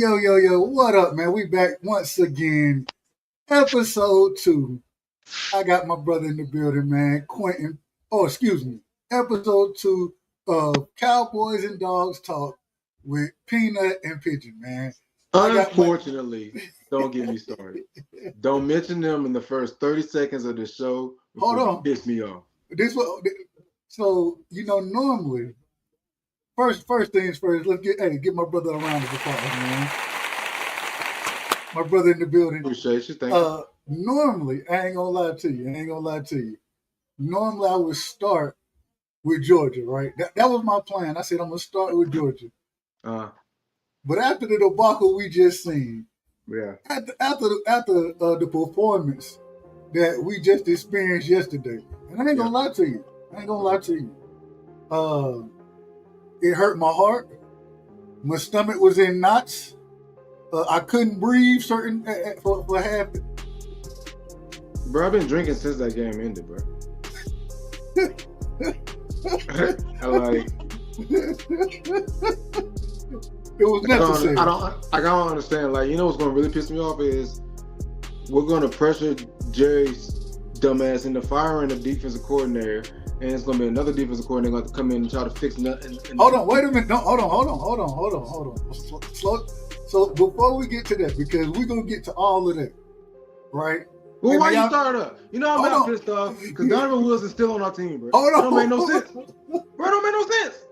Yo, what up, man? We back once again. Episode 2. I got my brother in the building, man. Quentin. Oh, excuse me. Episode 2 of Cowboys and Dawgs Talk with Peanut and Pigeon, man. Unfortunately, don't get me started. Don't mention them in the first 30 seconds of the show. Hold on. Piss me off. So, normally, first things first, let's get my brother a round of applause, man. My brother in the building. Appreciate you. Thank you. Normally, I ain't gonna lie to you. Normally, I would start with Georgia, right? That was my plan. I said I'm gonna start with Georgia. But after the debacle we just seen, after the performance that we just experienced yesterday, and I ain't gonna lie to you, it hurt my heart. My stomach was in knots. I couldn't breathe for half. Bro, I've been drinking since that game ended, bro. It was necessary. I don't understand. Like, you know what's gonna really piss me off is we're gonna pressure Jerry's dumbass into firing the defensive coordinator, and it's gonna be another defensive coordinator going to come in and try to fix nothing. Hold on, wait a minute. No, hold on. Slow. So before we get to that, because we're gonna get to all of that, right? Well, hey, why you start up? You know I'm not pissed off because Donovan Wilson's still on our team, bro. Hold on. Don't make no sense. Bro, don't make no sense.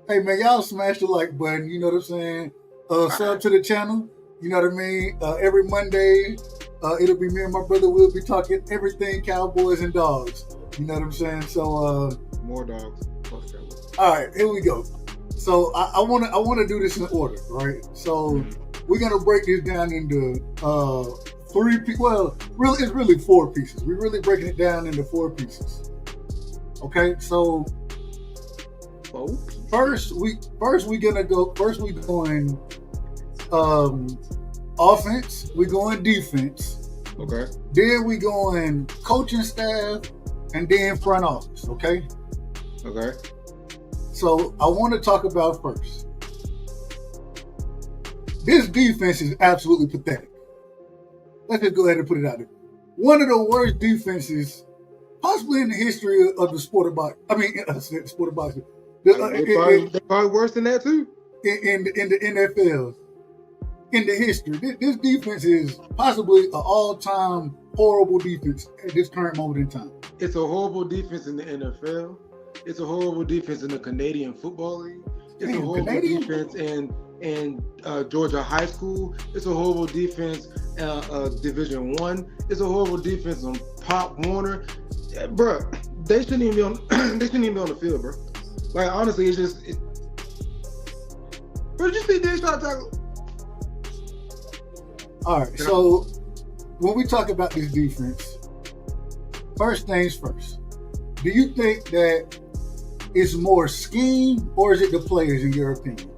Hey man, y'all smash the like button. You know what I'm saying? Sub to the channel. You know what I mean? Every Monday, it'll be me and my brother. We'll be talking everything Cowboys and Dawgs. You know what I'm saying? So more dogs. All right, here we go. So I wanna do this in order, right? So we're gonna break this down into three pieces. Well, really, it's really 4 pieces. We're really breaking it down into 4 pieces. Okay, so first we going offense. We going defense. Okay. Then we going coaching staff, and then front office. Okay. Okay. So I want to talk about first. This defense is absolutely pathetic. Let's just go ahead and put it out there. One of the worst defenses, possibly in the history of the sport of boxing. I mean, sport of boxing. They're probably worse than that too. In the NFL, in the history, this defense is possibly an all-time horrible defense at this current moment in time. It's a horrible defense in the NFL. It's a horrible defense in the Canadian Football League. It's a horrible defense in Georgia high school. It's a horrible defense Division I. It's a horrible defense on Pop Warner. Bro, they shouldn't even be on. They shouldn't even be on the field, bro. Like, honestly, it's just. Bro, did you see this shot tackle? All right, so when we talk about this defense, first things first. Do you think that it's more scheme or is it the players, in your opinion?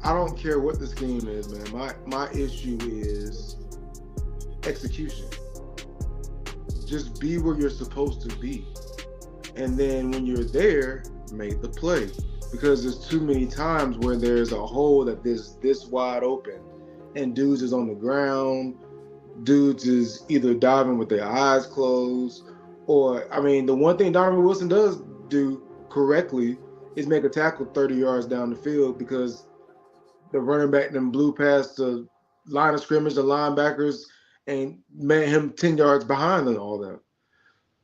I don't care what the scheme is, man. My issue is execution. Just be where you're supposed to be. And then when you're there, make the play. Because there's too many times where there's a hole that is this wide open and dudes is on the ground, dudes is either diving with their eyes closed, or, I mean, the one thing Donovan Wilson does do correctly is make a tackle 30 yards down the field because the running back then blew past the line of scrimmage, the linebackers, and made him 10 yards behind and all that.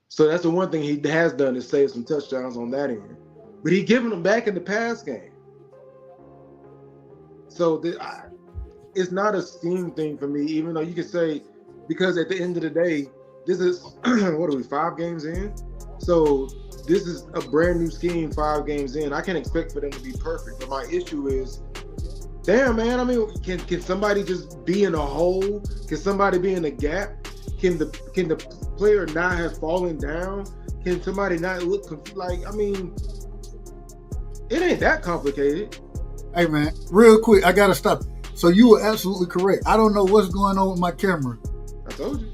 So that's the one thing he has done is save some touchdowns on that end. But he giving them back in the pass game. So it's not a scheme thing for me, even though you can say, because at the end of the day, this is, what are we, 5 games in? So this is a brand new scheme 5 games in. I can't expect for them to be perfect. But my issue is, damn, man, I mean, can somebody just be in a hole? Can somebody be in a gap? Can the player not have fallen down? Can somebody not look like, I mean, it ain't that complicated. Hey, man, real quick, I got to stop. So you were absolutely correct. I don't know what's going on with my camera. I told you.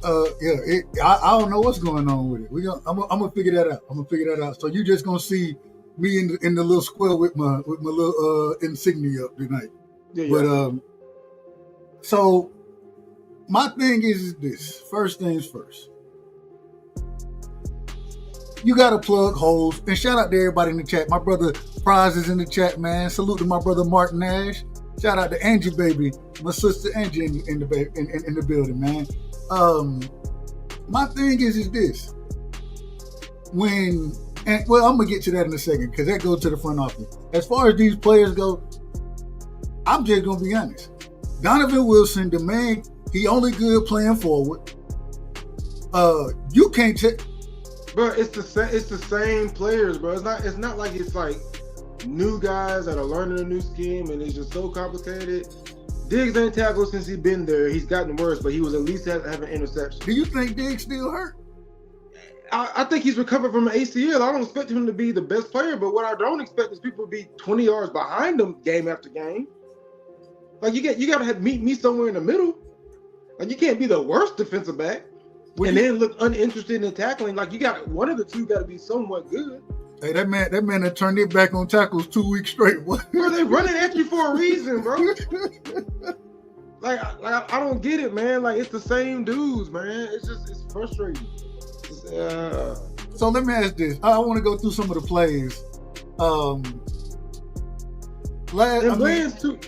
I don't know what's going on with it. I'm gonna figure that out. So you just gonna see me in the little square with my little insignia up tonight. Yeah. But so my thing is this. First things first. You gotta plug holes. And shout out to everybody in the chat. My brother Prize is in the chat, man. Salute to my brother Mark Nash. Shout out to Angie, baby. My sister Angie in the building, man. My thing is this. I'm gonna get to that in a second because that goes to the front office. As far as these players go, I'm just gonna be honest. Donovan Wilson, the man, he only good playing forward. You can't take. Bro, it's the same players, bro. It's not like it's like new guys that are learning a new scheme and it's just so complicated. Diggs ain't tackled since he's been there. He's gotten worse, but he was at least having interception. Do you think Diggs still hurt? I think he's recovered from an ACL. I don't expect him to be the best player, but what I don't expect is people to be 20 yards behind him game after game. Like you gotta meet me somewhere in the middle. Like you can't be the worst defensive back. Then look uninterested in tackling. Like you got one of the two got to be somewhat good. Hey, that man that turned it back on tackles 2 weeks straight. Bro, they running at you for a reason, bro. like I don't get it, man. Like it's the same dudes, man. It's frustrating. So let me ask this. I want to go through some of the plays. No,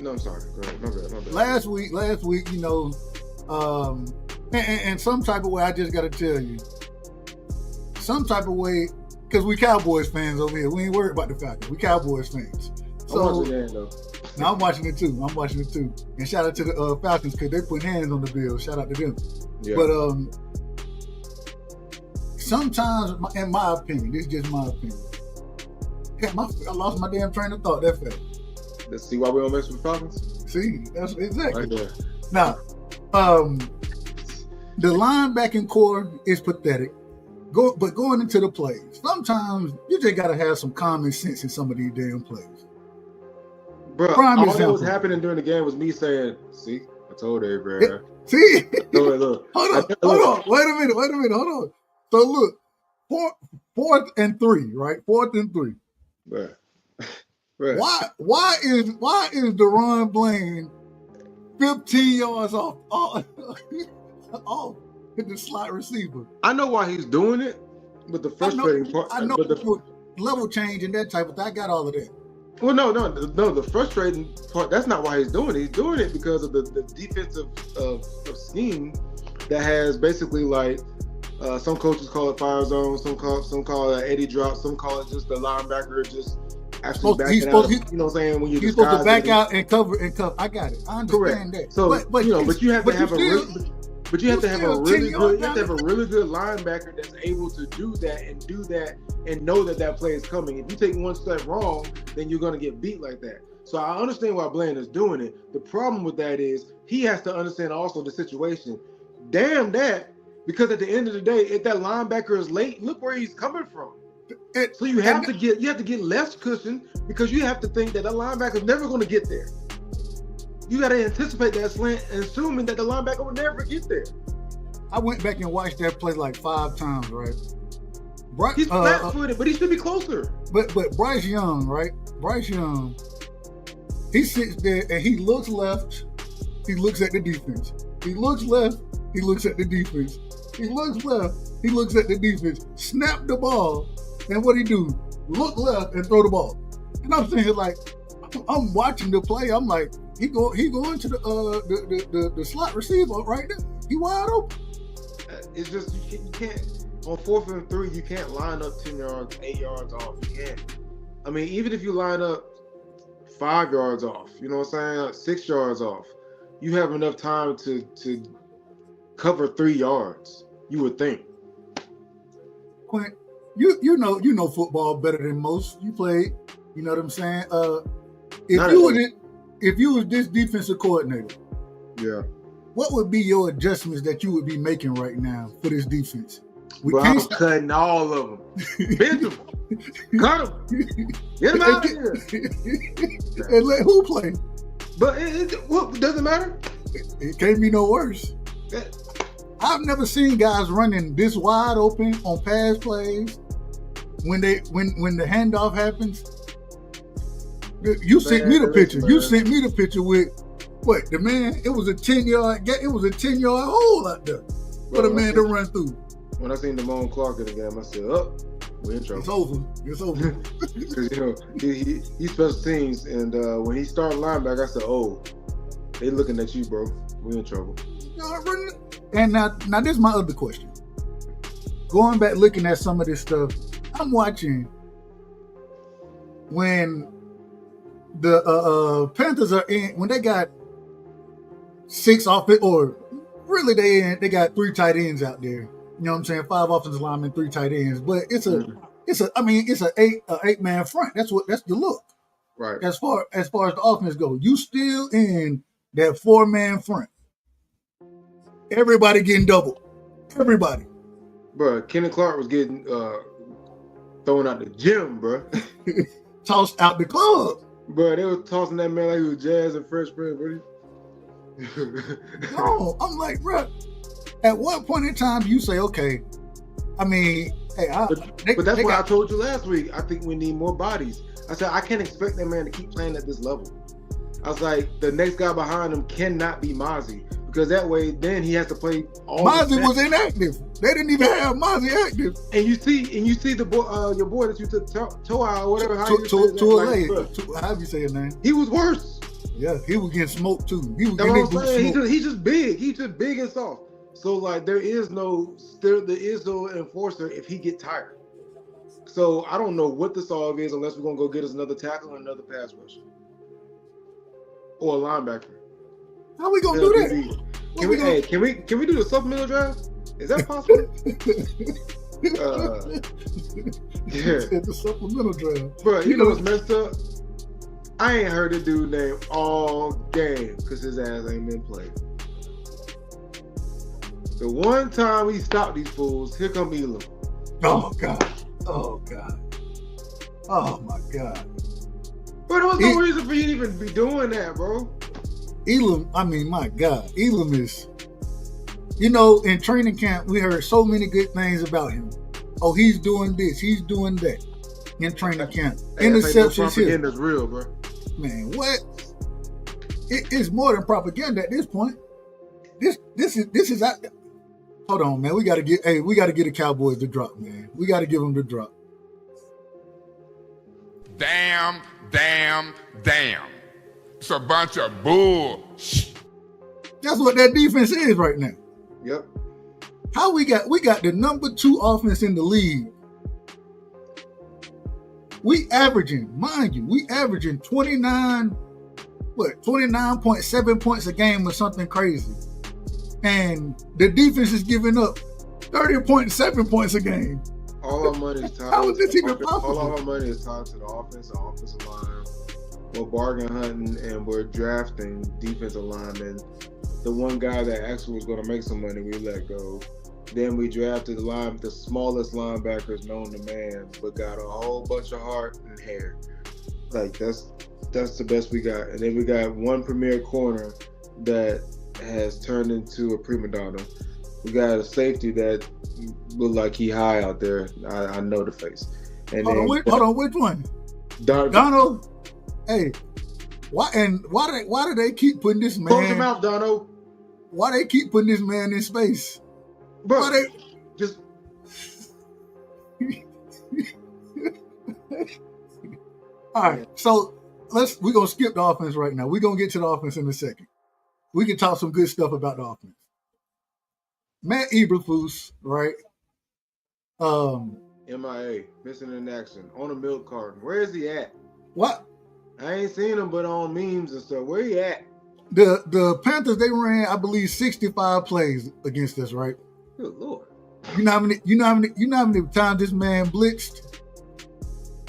I'm sorry. Go ahead. My bad. Last week, you know. And some type of way, I just got to tell you, some type of way, because we Cowboys fans over here. We ain't worried about the Falcons. We Cowboys fans. So, I'm watching that, though. Now, I'm watching it too. And shout out to the Falcons because they put hands on the Bills. Shout out to them. Yeah. But sometimes, in my opinion, this is just my opinion. I lost my damn train of thought that fast. Let's see why we don't mess with Falcons. See, that's exactly. Right there. Now, the linebacking core is pathetic. But going into the plays, sometimes you just gotta have some common sense in some of these damn plays. Bro, all that was happening during the game was me saying, "See, I told everybody." See, look. Hold on. Wait a minute. Hold on. So look, fourth and 3, right? 4th and 3. Right. Why is Deron Blaine 15 yards off the slot receiver? I know why he's doing it, but the frustrating part. I know the level change and that type of thing. I got all of that. Well, no. The frustrating part. That's not why he's doing it. He's doing it because of the defensive scheme that has basically like some coaches call it fire zone, some call it Eddie drop, some call it just the linebacker just. Actually backing out, you know what I'm saying? When he's supposed to back out and cover. I got it. I understand that. So, but you have to have a really good linebacker that's able to do that and know that play is coming. If you take one step wrong, then you're gonna get beat like that. So I understand why Blaine is doing it. The problem with that is he has to understand also the situation. Damn that, because at the end of the day, if that linebacker is late, look where he's coming from. So you have to get less cushion because you have to think that the linebacker is never going to get there. You got to anticipate that slant, assuming that the linebacker will never get there. I went back and watched that play like 5 times, right? He's flat-footed, but he should be closer. But Bryce Young, right? Bryce Young, he sits there and he looks left. He looks at the defense. He looks left. He looks at the defense. He looks left. He looks at the defense. Snap the ball. And what he do? Look left and throw the ball. And I'm saying, like, I'm watching the play. I'm like, he going to the slot receiver right there. He wide open. It's just you can't on 4th and 3. You can't line up 10 yards, 8 yards off. You can't. I mean, even if you line up 5 yards off, you know what I'm saying, 6 yards off, you have enough time to cover 3 yards. You would think. Quint, you know football better than most. You played, you know what I'm saying? If you was this defensive coordinator, yeah, what would be your adjustments that you would be making right now for this defense? I'm cutting all of them. Bench them. Cut them. Get them out of here. And let who play? But what doesn't matter. It can't be no worse. I've never seen guys running this wide open on pass plays when the handoff happens. You sent me the picture. You sent me the picture with what the man? It was a 10-yard. It was a 10-yard hole out there for the man to run through. When I seen Damone Clark in the game, I said, "Oh, we're in trouble. It's over." Because he special teams, and when he started linebacker, I said, "Oh, they looking at you, bro. We're in trouble." And now this is my other question. Going back looking at some of this stuff, I'm watching when the Panthers are in, when they got 6 offense, or really they got 3 tight ends out there. You know what I'm saying? 5 offensive linemen, 3 tight ends. But it's an 8-man front. That's the look. Right. As far as the offense goes, you still in that 4-man front. Everybody getting doubled. Everybody. Bro, Kenny Clark was getting thrown out the gym, bro. Tossed out the club. Bro, they were tossing that man like he was Jazz and Fresh Prince, bro. No, I'm like, bro, at what point in time do you say, okay, I mean, hey, but that's what I told you last week. I think we need more bodies. I said, I can't expect that man to keep playing at this level. I was like, the next guy behind him cannot be Mozzie, because that way, then he has to play all. Mozzie was inactive. They didn't even have Mozzie active. And you see the boy, your boy that you took Toa or whatever. How you say his name? He was worse. Yeah, he was getting smoked too. He was That's what I'm saying. He's just big. He's just big and soft. So like, there is no enforcer if he get tired. So I don't know what the solve is unless we're gonna go get us another tackle and another pass rusher or a linebacker. How we gonna do that? Can we do the supplemental draft? Is that possible? Yeah. The supplemental draft. Bro, you know what's messed up? I ain't heard the dude name all game because his ass ain't been played. The one time we stopped these fools, here come Elam. Oh God. Oh God. Oh my God. Bro, there was no reason for you to even be doing that, bro. Elam, I mean, my God, Elam is, in training camp, we heard so many good things about him. Oh, he's doing this, he's doing that in training camp. Interceptions here. Propaganda's real, bro. Man, what? It's more than propaganda at this point. This is out there. Hold on, man. We gotta get the Cowboys the drop, man. We gotta give them the drop. Damn. It's a bunch of bull. That's what that defense is right now. Yep. How we got the number 2 offense in the league. We averaging 29.7 points a game or something crazy. And the defense is giving up 30.7 points a game. All our money is tied. How is this even possible? All our money is tied to the offensive line. We're bargain hunting and we're drafting defensive linemen. The one guy that actually was going to make some money, we let go. Then we drafted the smallest linebackers known to man, but got a whole bunch of heart and hair. Like that's the best we got. And then we got one premier corner that has turned into a prima donna. We got a safety that look like he high out there. I know the face. And hold on, which one? Donald. Hey, why do they keep putting this man? Close your mouth, Dono. Why they keep putting this man in space? Bro, why they just all right. So we're gonna skip the offense right now. We're gonna get to the offense in a second. We can talk some good stuff about the offense. Matt Eberflus, right? MIA, missing in action, on a milk carton. Where is he at? What? I ain't seen him but on memes and stuff. Where he at? The Panthers, they ran, I believe, 65 plays against us, right? Good Lord. You know how many times this man blitzed?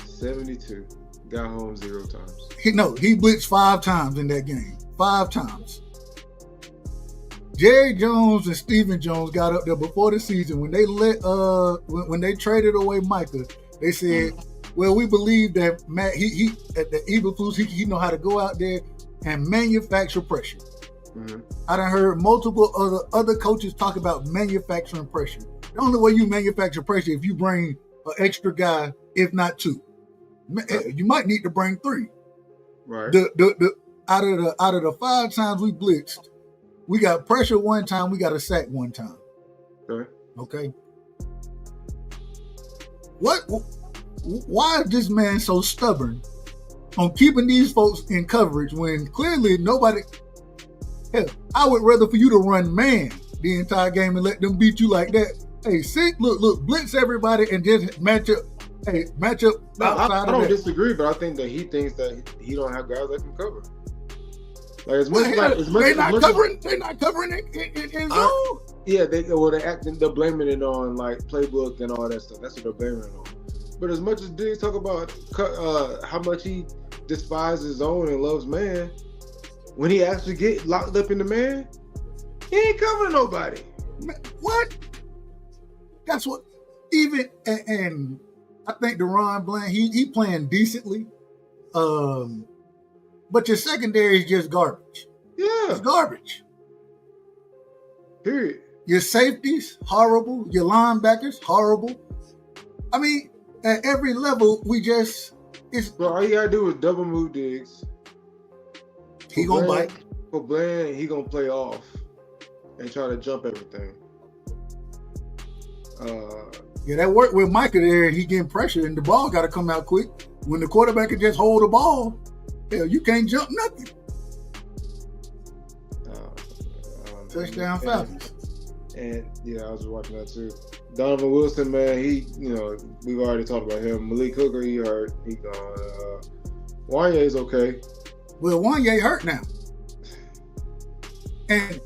72. Got home 0 times. He blitzed 5 times in that game. 5 times. Jerry Jones and Stephen Jones got up there before the season when they when they traded away Micah. They said, "Well, we believe that Matt that Eberflus he know how to go out there and manufacture pressure." Mm-hmm. I done heard multiple other coaches talk about manufacturing pressure. The only way you manufacture pressure if you bring an extra guy, if not 2. You might need to bring 3. Right. The out of the 5 times we blitzed, we got pressure 1 time, we got a sack 1 time. Okay. Why is this man so stubborn on keeping these folks in coverage when clearly nobody? Hell, I would rather for you to run man the entire game and let them beat you like that. Hey, look, blitz everybody and just match up. Hey, match up. No, I don't disagree, but I think that he thinks that he don't have guys that can cover. Like as much they're not covering it in zone. Yeah, they're blaming it on like playbook and all that stuff. That's what they're blaming it on. But as much as Diggs talk about how much he despises zone and loves man, when he actually get locked up in the man, he ain't covering nobody. What? That's what. Even and I think Deron Bland, he playing decently, but your secondary is just garbage. Yeah, it's garbage. Period. Your safeties horrible. Your linebackers horrible. I mean, at every level, Bro, all you gotta do is double move Diggs. He gonna bite. For Bland, he gonna play off and try to jump everything. Yeah, that worked with Micah there. He getting pressure, and the ball got to come out quick. When the quarterback can just hold the ball, hell, you can't jump nothing. Touchdown Falcons. And yeah, I was watching that too. Donovan Wilson, man, we've already talked about him. Malik Hooker, he hurt. He gone. Wanya is okay. Well, Wanya hurt now. And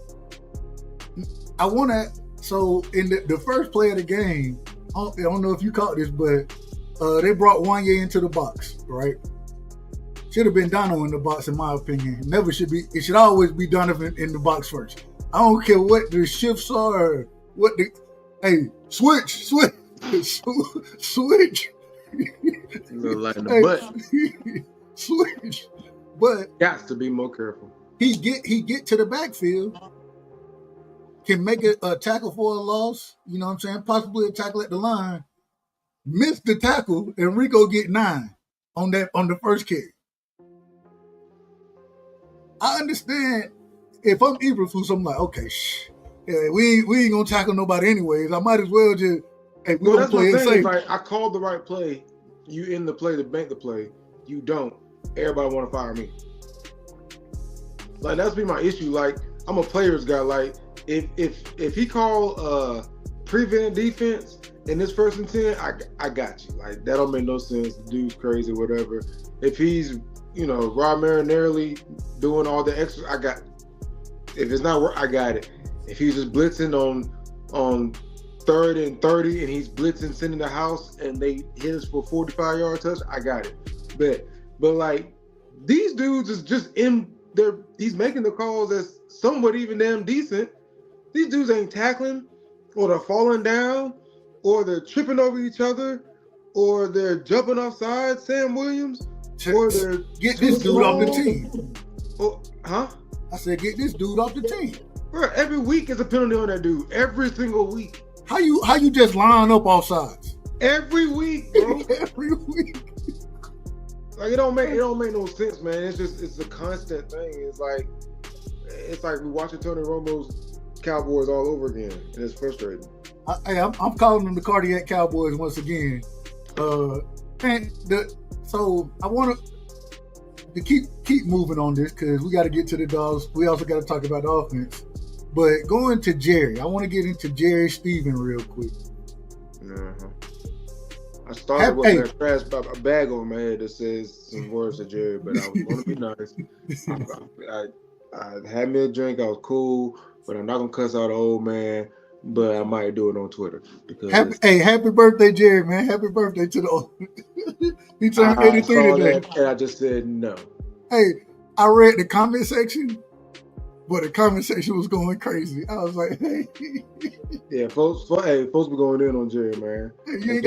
I want to. So in the first play of the game, I don't know if you caught this, but they brought Wanya into the box, right? Should have been Dono in the box, in my opinion. Never should be. It should always be Donovan in the box first. I don't care what the shifts are, or what the. Hey, switch. Like in the butt. Switch. But got to be more careful. He get to the backfield, can make a tackle for a loss, you know what I'm saying? Possibly a tackle at the line, miss the tackle, and Rico get 9 on the first kick. I understand if I'm Eberflus, I'm like, okay, yeah, we ain't gonna tackle nobody anyways. I might as well just we gonna play it safe. Like, I called the right play. You in the play to bank the play. You don't. Everybody want to fire me. Like that's be my issue. Like I'm a players guy. Like if he call prevent defense in this 1st and 10, I got you. Like that don't make no sense. The dude's crazy, whatever. If he's Rob Marinelli doing all the extra, I got. If it's not work, I got it. If he's just blitzing on 3rd and 30 and he's blitzing, sending the house, and they hit us for 45-yard touch, I got it. But like these dudes is just in there. He's making the calls that's somewhat even damn decent. These dudes ain't tackling, or they're falling down, or they're tripping over each other, or they're jumping off sides, Sam Williams, or they're get this dude off the team. Huh? I said, get this dude off the team. Bro, every week is a penalty on that dude. Every single week. How you just line up off sides? Every week, bro. Every week. Like it don't make no sense, man. It's a constant thing. It's like we watching Tony Romo's Cowboys all over again, and it's frustrating. I'm calling them the cardiac Cowboys once again. So I want to keep moving on this because we got to get to the Dawgs. We also got to talk about the offense. But going to Jerry, I want to get into Jerry Stephen real quick. Uh-huh. I started with a bag on my head that says some words to Jerry, but I was going to be nice. I had me a drink. I was cool, but I'm not going to cuss out an old man. But I might do it on Twitter. Because happy birthday, Jerry, man. Happy birthday to the old. He turned 83 today. And I just said no. Hey, I read the comment section, but the comment section was going crazy. I was like, hey. Yeah, folks be going in on Jerry, man. Hey,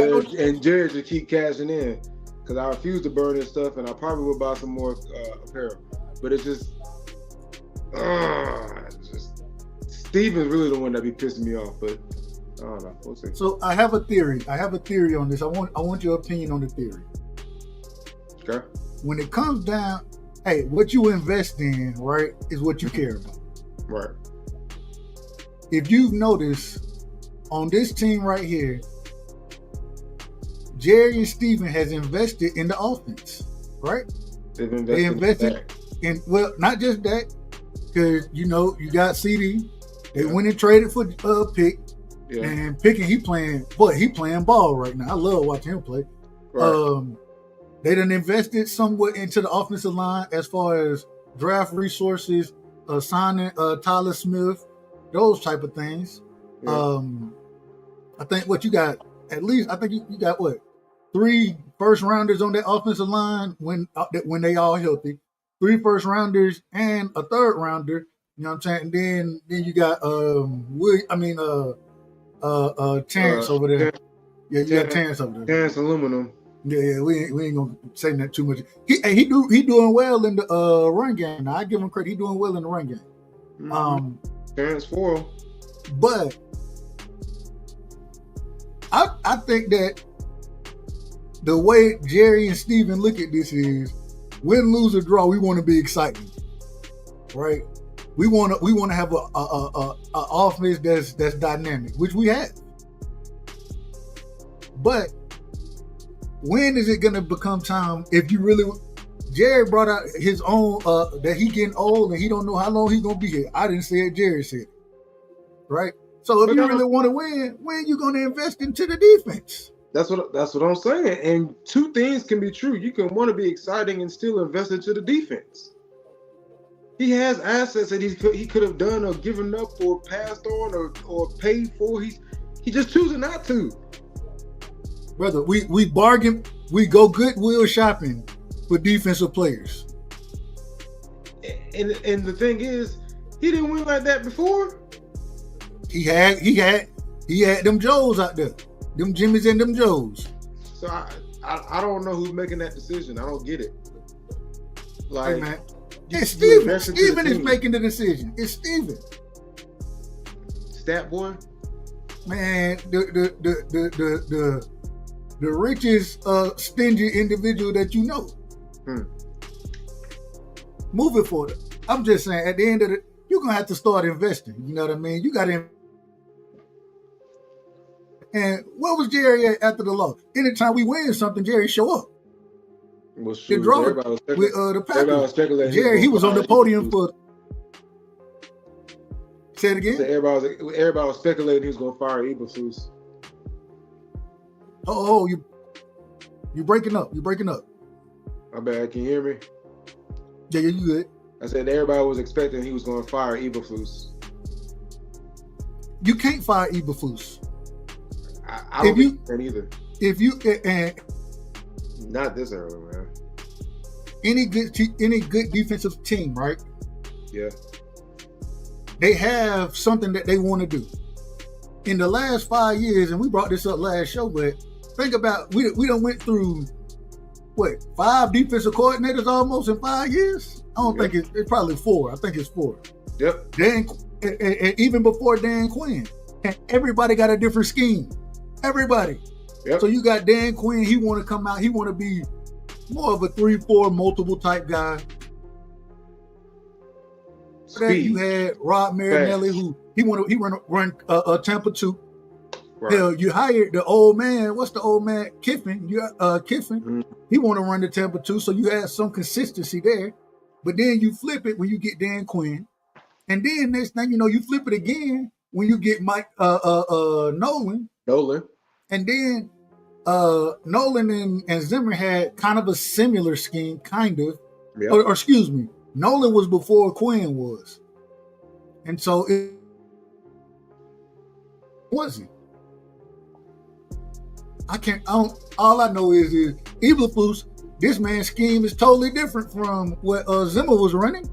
and Jerry just keep cashing in. Because I refuse to burn his stuff, and I probably will buy some more apparel. But it's just Steven's really the one that be pissing me off, but I don't know. We'll see. So I have a theory. On this. I want your opinion on the theory. Okay. When it comes down, hey, what you invest in, right, is what you care about. Right. If you've noticed on this team right here, Jerry and Steven has invested in the offense, right? They invested in well, not just that, because you got CD. They went and traded for Pick. Yeah. And Pigeon, he playing ball right now. I love watching him play. Right. They done invested somewhat into the offensive line as far as draft resources, signing Tyler Smith, those type of things. Yeah. I think what you got, at least I think you got what, 3 first rounders on that offensive line when they all healthy, 3 first rounders and a 3rd rounder. You know what I'm saying? And then you got Terrence over there. Yeah, you got Terrence over there. Terrence Aluminum. Yeah, we ain't gonna say that too much. He doing well in the run game. Now, I give him credit. He doing well in the run game. Mm-hmm. Terrence Foyle. But I think that the way Jerry and Steven look at this is win, lose, or draw, we want to be exciting, right? We want to have a offense that's dynamic, which we have. But when is it going to become time? If you really, Jerry brought out his own that he getting old and he don't know how long he's gonna be here. I didn't say it. Jerry said it, right? So if you really want to win, when you going to invest into the defense? That's what I'm saying. And 2 things can be true. You can want to be exciting and still invest into the defense. He has assets that he could have done or given up or passed on or paid for. He just choosing not to. Brother, we bargain, we go goodwill shopping for defensive players. And the thing is, he didn't win like that before. He had them Joes out there, them Jimmys and them Joes. So I don't know who's making that decision. I don't get it. Like, hey man, it's Steven. Steven is making the decision. It's Steven. Stat boy. Man, the richest stingy individual that you know. Move it for them. I'm just saying, at the end of it, you're gonna have to start investing. You know what I mean? You got to. And what was Jerry at after the loss? Anytime we win something, Jerry show up. Well, sure. The draw with the Packers. Jerry, he was on the podium for. Say it again. So everybody was speculating he was going to fire Eberflus. Oh, you breaking up. You breaking up. My bad. Can you hear me? Yeah, you good. I said everybody was expecting he was going to fire Eberflus. You can't fire Eberflus. I don't think that either. If you and not this early, man. Any good defensive team, right? Yeah. They have something that they want to do. In the last 5 years, and we brought this up last show, but think about we done went through what 5 defensive coordinators almost in 5 years. I don't think it's probably 4. I think it's 4. Yep. And even before Dan Quinn, and everybody got a different scheme. Everybody. Yep. So you got Dan Quinn. He want to come out. He want to be more of a 3-4 multiple type guy. Then you had Rob Marinelli, who he run Tampa 2. Right. Hell, you hired the old man. What's the old man? Kiffin. Kiffin. Mm-hmm. He want to run the Tampa 2, so you had some consistency there. But then you flip it when you get Dan Quinn, and then next thing you know, you flip it again when you get Mike Nolan. And then Nolan and Zimmer had kind of a similar scheme, kind of. Yep. Or excuse me, Nolan was before Quinn was. And so it wasn't. All I know is Eberflus, this man's scheme is totally different from what Zimmer was running.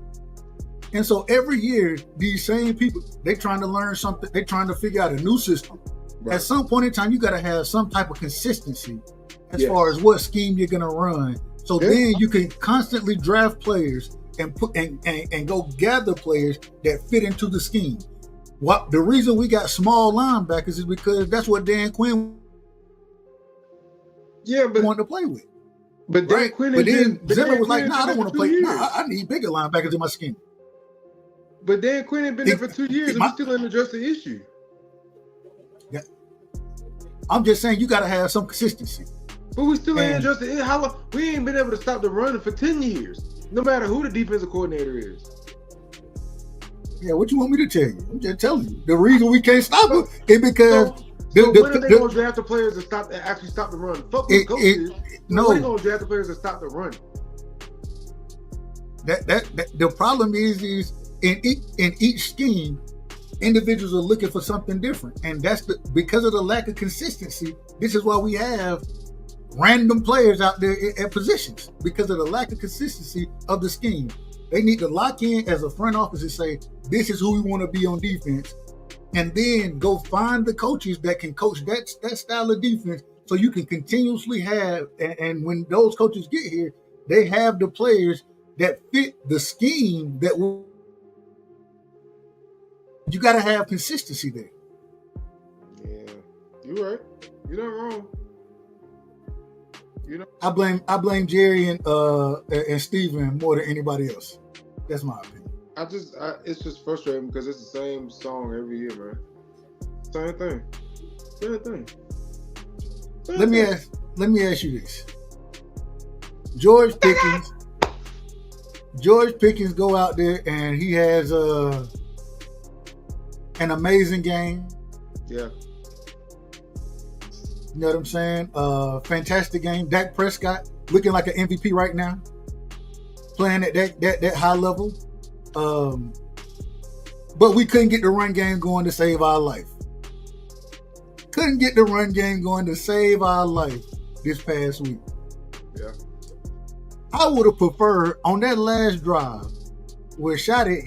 And so every year, these same people, they trying to learn something. They trying to figure out a new system. Right. At some point in time, you got to have some type of consistency as far as what scheme you're going to run. So then you can constantly draft players and put and go gather players that fit into the scheme. The reason we got small linebackers is because that's what Dan Quinn wanted to play with. But Dan right? Quinn But then been, Zimmer was like, Quinn "No, I don't want to play. No, I need bigger linebackers in my scheme." But Dan Quinn had been there for 2 years, and we still haven't addressed the issue. Yeah. I'm just saying you got to have some consistency. But we still ain't addressed it. We ain't been able to stop the run for 10 years, no matter who the defensive coordinator is. Yeah, what you want me to tell you? I'm just telling you. The reason we can't stop it is because when are they going to draft the players to actually stop the run? Fuck what coaches. No, when are they going to draft the players to stop the run? That the problem is in each scheme, individuals are looking for something different, and that's because of the lack of consistency. This is why we have random players out there at positions, because of the lack of consistency of the scheme. They need to lock in as a front office and say, this is who we want to be on defense, and then go find the coaches that can coach that style of defense, so you can continuously have, and when those coaches get here, they have the players that fit the scheme that will. You got to have consistency there. Yeah, you're right. You're not wrong. I blame Jerry and Steven more than anybody else. That's my opinion. It's just frustrating because it's the same song every year, man. Same thing. Let me ask you this. George Pickens go out there and he has an amazing game. Yeah. You know what I'm saying? Fantastic game. Dak Prescott looking like an MVP right now, playing at that high level. But we couldn't get the run game going to save our life. Couldn't get the run game going to save our life this past week. Yeah. I would have preferred on that last drive where shot it,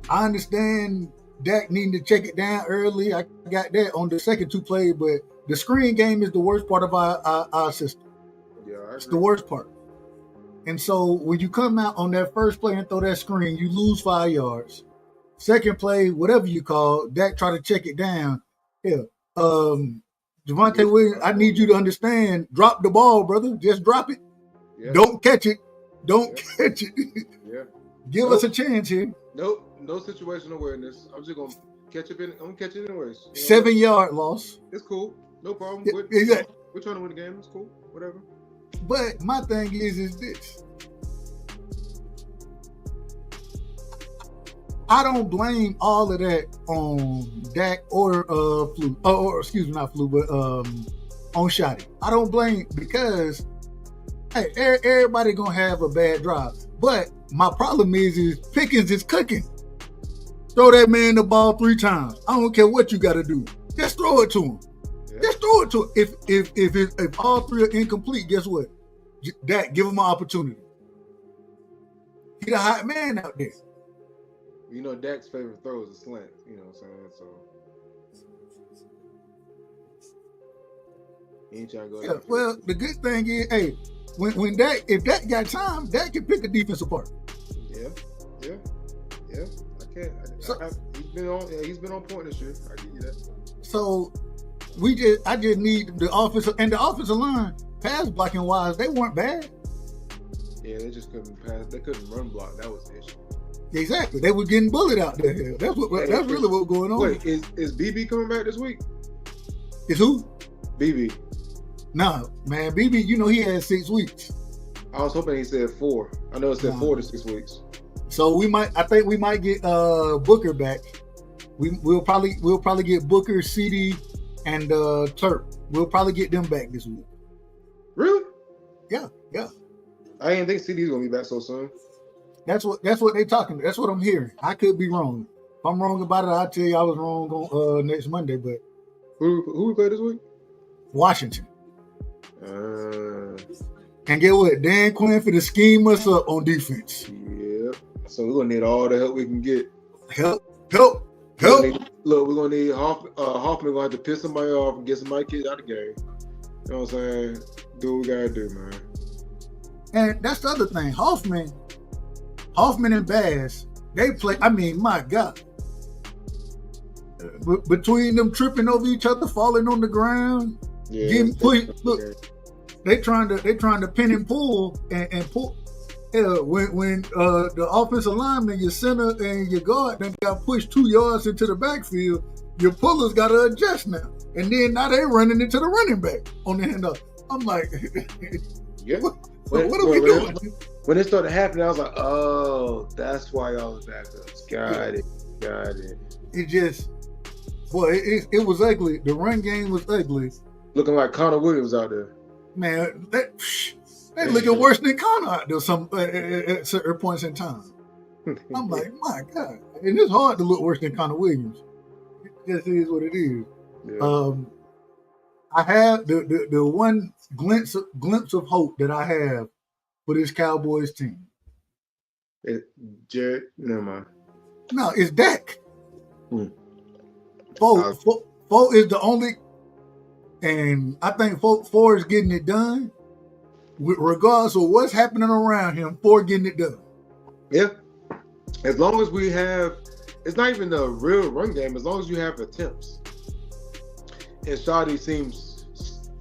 I understand Dak needing to check it down early. I got that on the second two plays, but the screen game is the worst part of our system. Yeah, it's the worst part. And so when you come out on that first play and throw that screen, you lose 5 yards. Second play, whatever you call, Dak try to check it down. Yeah. Javonte Williams, I need you to understand, drop the ball, brother. Just drop it. Yeah. Don't catch it. Catch it. Yeah. Give us a chance here. Nope. No situational awareness. I'm just gonna catch it. I'm gonna catch it anyways. 7-yard loss. It's cool. No problem. Exactly. We're trying to win the game. It's cool. Whatever. But my thing is this. I don't blame all of that on Dak or Flu. Or excuse me, not Flu, but on Shotty. I don't blame, because hey, everybody gonna have a bad drive. But my problem is Pickens is cooking. Throw that man the ball 3 times. I don't care what you got to do. Just throw it to him. Yeah. Just throw it to him. If all 3 are incomplete, guess what? Dak, give him an opportunity. He the hot man out there. You know, Dak's favorite throw is a slant. You know what I'm saying? So he ain't trying to go. Yeah. Well, the good thing is, hey, when Dak, if Dak got time, Dak can pick a defense apart. Yeah. He's been on point this year. I give you that. So I just need the offensive line, pass blocking wise, they weren't bad. Yeah, they just couldn't pass. They couldn't run block. That was the issue. Exactly. They were getting bullied out there. That's really what's going on. Wait, is BB coming back this week? Is who? BB. Nah, man, BB, you know he had 6 weeks. I was hoping he said 4. I know it said 4 to 6 weeks. So I think we might get Booker back. We'll probably get Booker, CD, and Turk. We'll probably get them back this week. Really? Yeah. I didn't think CD's gonna be back so soon. That's what they talking. That's what I'm hearing. I could be wrong. If I'm wrong about it, I'll tell you I was wrong on next Monday. But who we play this week? Washington. And get what? Dan Quinn for the scheme us up on defense. Yeah. So we're gonna need all the help we can get. Help. Look, we're gonna need Hoffman gonna have to piss somebody off and get somebody kicked out of the game. You know what I'm saying? Do what we gotta do, man. And that's the other thing. Hoffman and Bass, they play. I mean, my God. Between them tripping over each other, falling on the ground, getting pushed. Look, they trying to pin and pull and pull. Yeah, when the offensive lineman, your center and your guard, then got pushed 2 yards into the backfield, your pullers got to adjust now, and then now they running into the running back on the handoff. I'm like, yeah. what are we doing? When it started happening, I was like, oh, that's why y'all was backups. Got it. It just, boy, it was ugly. The run game was ugly. Looking like Connor Williams out there. Man, they looking worse than Connor out there at certain points in time. I'm like, my God. And it's hard to look worse than Connor Williams. It just is what it is. Yeah. I have the one glimpse of hope that I have for this Cowboys team. Jared, never mind. No, it's Dak. Four is the only, and I think Four is getting it done. Regardless of what's happening around him, Four getting it done. Yeah. As long as we have, it's not even a real run game, as long as you have attempts. And Shadi seems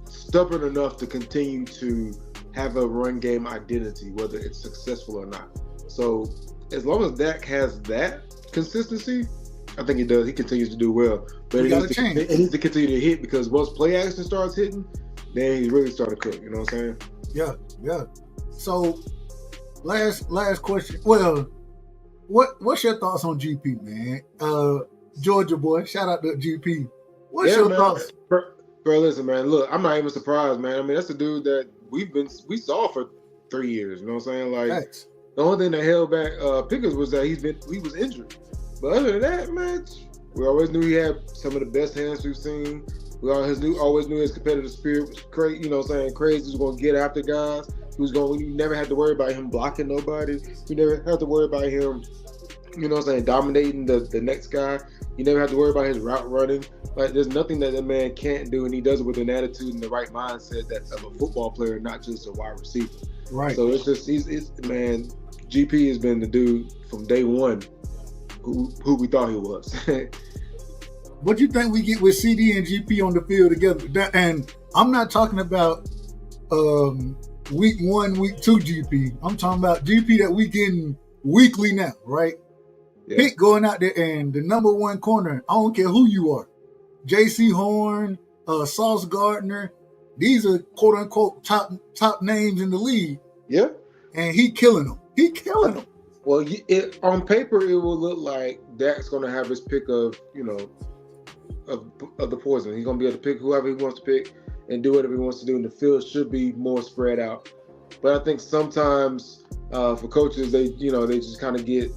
stubborn enough to continue to have a run game identity, whether it's successful or not. So as long as Dak has that consistency, I think he does. He continues to do well. But it needs to continue to hit, because once play action starts hitting, then he's really starting to cook. You know what I'm saying? Yeah. So last question. Well, what's your thoughts on GP, man? Georgia boy, shout out to GP. What's your thoughts? Bro, listen, man. Look, I'm not even surprised, man. I mean, that's the dude that we saw for 3 years. You know what I'm saying? Like, thanks. The only thing that held back Pickens was that he was injured. But other than that, man, we always knew he had some of the best hands we've seen. We always knew his competitive spirit was crazy. You know what I'm saying? Crazy. He was going to get after guys. You never had to worry about him blocking nobody. You never had to worry about him, you know what I'm saying, dominating the next guy. You never have to worry about his route running. Like, there's nothing that man can't do, and he does it with an attitude and the right mindset that's of a football player, not just a wide receiver. Right. So it's just, man, GP has been the dude from day one who we thought he was. What do you think we get with CD and GP on the field together? And I'm not talking about week 1, week 2 GP. I'm talking about GP that we getting weekly now, right? Yeah. Pick going out there, and the number 1 corner, I don't care who you are. J.C. Horn, Sauce Gardner, these are quote unquote top names in the league. Yeah. And he killing them. Well, on paper, it will look like Dak's going to have his pick of, of the poison. He's going to be able to pick whoever he wants to pick and do whatever he wants to do. And the field should be more spread out. But I think sometimes for coaches, they just kind of get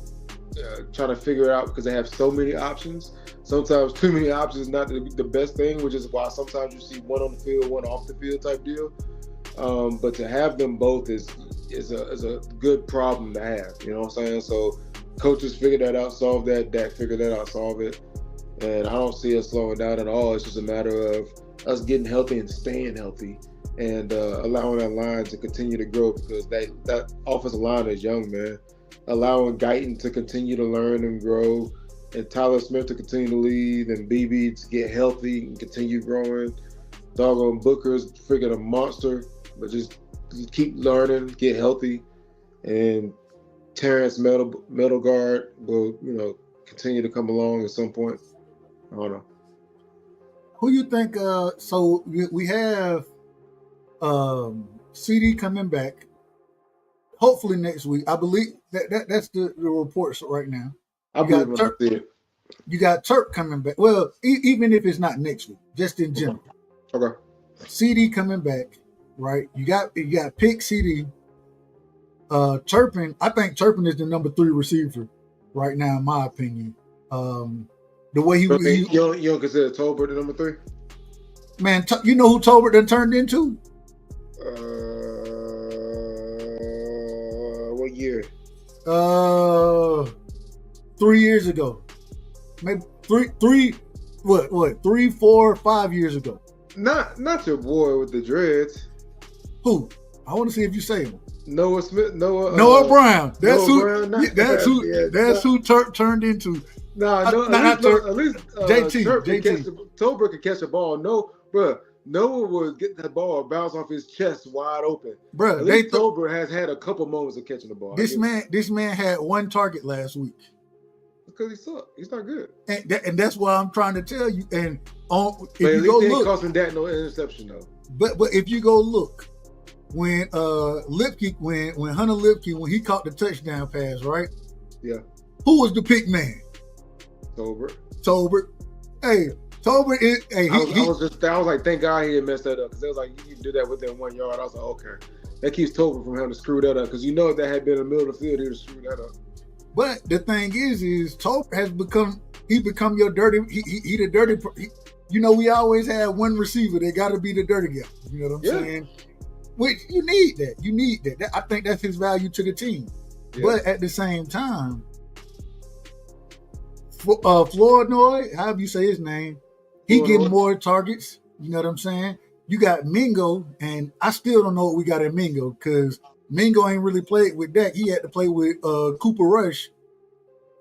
trying to figure it out because they have so many options. Sometimes too many options is not the best thing, which is why sometimes you see one on the field, one off the field type deal. But to have them both is a good problem to have. You know what I'm saying? So coaches figure that out, solve that. Dak figure that out, solve it. And I don't see us slowing down at all. It's just a matter of us getting healthy and staying healthy and allowing that line to continue to grow, because that offensive line is young, man. Allowing Guyton to continue to learn and grow, and Tyler Smith to continue to lead, and BB to get healthy and continue growing. Doggone Booker's freaking a monster, but just keep learning, get healthy. And Terrence Meadowgard will, continue to come along at some point. I don't know. Who you think? So we have CD coming back, hopefully next week. I believe that's the reports right now. You got Turk coming back. Well, even if it's not next week, just in general. Okay. CD coming back, right? You got pick CD. Turpin, I think Turpin is the number 3 receiver right now, in my opinion. The way he you don't consider Tolbert the number 3? Man, you know who Tolbert done turned into? What year? 3 years ago. Maybe 3, 4, 5 years ago. Not your boy with the dreads. Who? I want to see if you say him. Noah Smith. Noah Brown. That's Noah who. Brown, That's who Turk turned into. At least JT. Tolbert can catch a ball. No, bro. Noah would get that ball bounce off his chest wide open. Bro, Tolbert has had a couple moments of catching the ball. This man had one target last week. Because he sucked. He's not good. And that's why I'm trying to tell you. And if you go look, costing that no interception though. But if you go look, when Lipke, when Hunter Lipke, when he caught the touchdown pass, right? Yeah. Who was the pick man? Tolbert. Hey, Tolbert is. Hey, I was like, thank God he didn't mess that up, because it was like you can do that within 1 yard. I was like, okay, that keeps Tolbert from having to screw that up, because if that had been in the middle of the field, he would have screwed that up. But the thing is Tolbert has become your dirty. He the dirty. We always had one receiver. They got to be the dirty guy. You know what I'm saying? Which you need that. You need that. I think that's his value to the team. Yeah. But at the same time, Flournoy, however you say his name, he getting more targets. You know what I'm saying? You got Mingo, and I still don't know what we got in Mingo, because Mingo ain't really played with Dak. He had to play with Cooper Rush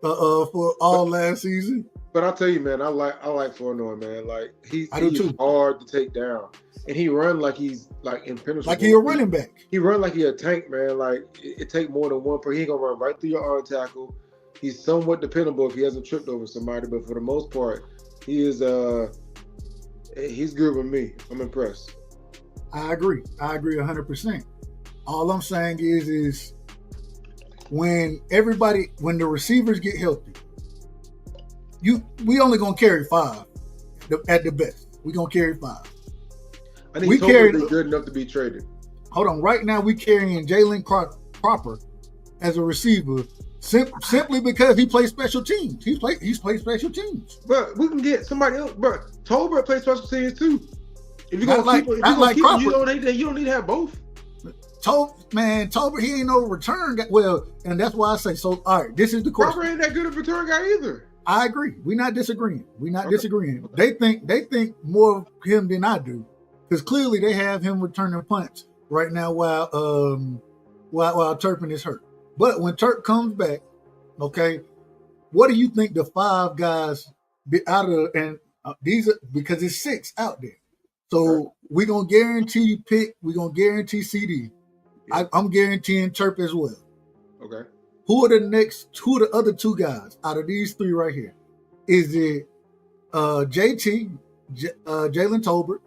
for all last season. But I'll tell you, man, I like Flournoy, man. Like he's hard to take down, and he run like he's like impenetrable. Like he a running back. He run like he a tank, man. Like it take more than one per. He ain't gonna run right through your arm tackle. He's somewhat dependable if he hasn't tripped over somebody, but for the most part, he is he's good with me. I'm impressed. I agree 100%. All I'm saying is when the receivers get healthy, we only gonna carry 5 at the best. We gonna carry 5. I think Tolbert is good enough to be traded. Hold on, right now we carrying Jalen Cropper as a receiver simply because he plays special teams. He's played special teams. But we can get somebody else. But Tolbert plays special teams too. If you go Cropper, you don't need to have both. Tolbert, he ain't no return guy. Well, and that's why I say so. All right, this is the question. Cropper ain't that good a return guy either. I agree. We're not disagreeing. Disagreeing. They think more of him than I do, because clearly they have him returning punts right now while Turpin is hurt. But when Turk comes back, okay, what do you think the 5 guys be out of? And these are because it's 6 out there. So we're gonna guarantee Pitt. We're gonna guarantee CD. Yeah. I'm guaranteeing Turp as well. Okay. Who are the other 2 guys out of these 3 right here? Is it JT, Jalen Tolbert?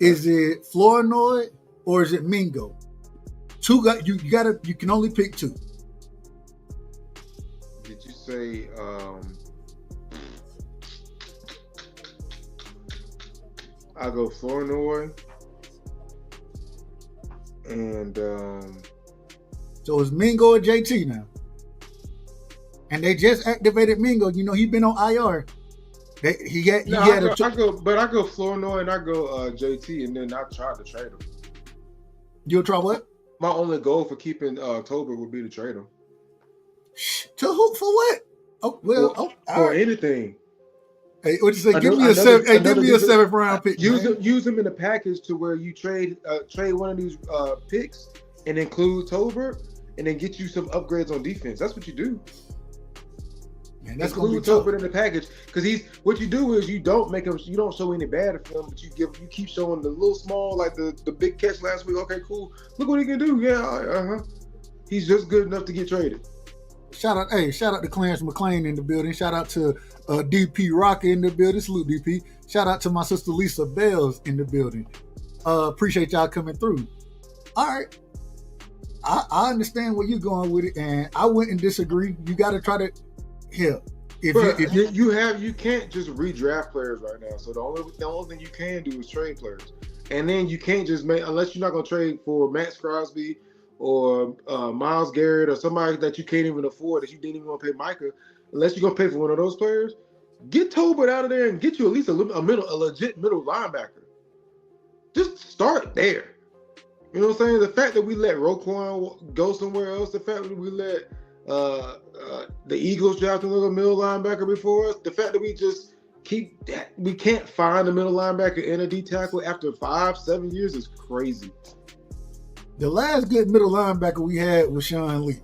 Is it Flournoy, or is it Mingo? 2 guys. You can only pick 2. Did you say I go Flournoy and so it's Mingo or JT now. And they just activated Mingo. He been on IR. I go Flournoy and I go JT, and then I tried to trade him. You'll try what? My only goal for keeping Tolbert would be to trade him. To who? For what? Oh well, for anything. Hey, what you say? Give me a 7th round pick. Use him in a package to where you trade one of these picks and include Tolbert, and then get you some upgrades on defense. That's what you do. Man, that's include Tolbert in the package, because what you do is you don't show any bad film, but you keep showing the little small, like the big catch last week. Okay, cool. Look what he can do. Yeah, he's just good enough to get traded. Shout out to Clarence McClain in the building. Shout out to DP Rocker in the building. Salute DP. Shout out to my sister Lisa Bells in the building. Appreciate y'all coming through. All right. I understand where you're going with it, and I wouldn't disagree. You got to try to help. You can't just redraft players right now. So the only thing you can do is trade players, and then you can't just unless you're not going to trade for Max Crosby or Myles Garrett or somebody that you can't even afford, that you didn't even want to pay Micah. Unless you're going to pay for one of those players, get Tolbert out of there and get you at least a legit middle linebacker. Just start there. You know what I'm saying? The fact that we let Roquan go somewhere else, the fact that we let the Eagles draft another middle linebacker before us, the fact that we can't find a middle linebacker and a D tackle after 5-7 years is crazy. The last good middle linebacker we had was Sean Lee.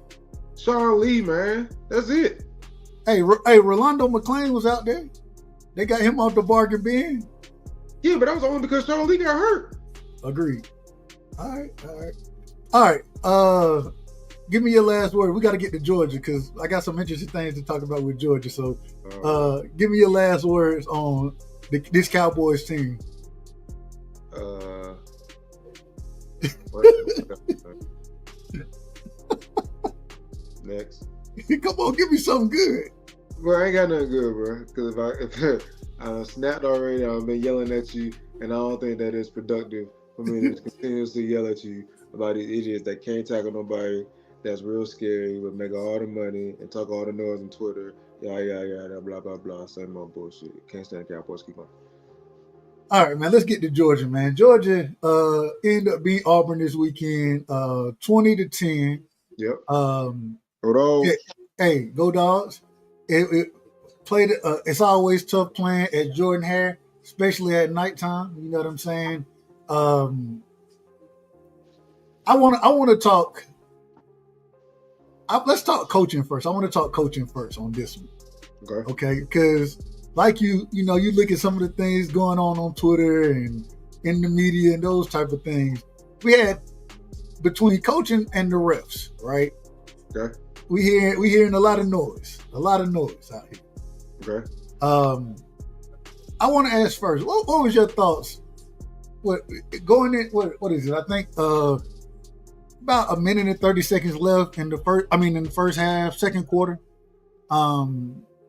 Sean Lee, man. That's it. Hey, Rolando McClain was out there. They got him off the bargain bin. Yeah, but that was only because Charlie Lee got hurt. Agreed. All right. Give me your last word. We got to get to Georgia because I got some interesting things to talk about with Georgia. So, give me your last words on this Cowboys team. Next. Come on, give me something good. Bro, I ain't got nothing good, bro. Because if I snapped already, I've been yelling at you, and I don't think that is productive for me to continuously yell at you about these idiots that can't tackle nobody, that's real scary, but make all the money and talk all the noise on Twitter. Yeah, blah, blah, blah. Same old bullshit. Can't stand the Cowboys. Keep on. All right, man. Let's get to Georgia, man. Georgia ended up beating Auburn this weekend, 20-10. Yep. Go Dogs. Hey, go Dogs. It played. It's always tough playing at Jordan Hare, especially at nighttime. You know what I'm saying? I want to talk. Let's talk coaching first. I want to talk coaching first on this one. Okay, because like you look at some of the things going on Twitter and in the media and those type of things. We had between coaching and the refs, right? Okay. We hearing a lot of noise out here. Okay. I want to ask first, what was your thoughts? What is it? I think about a minute and 30 seconds left in the first half, second quarter.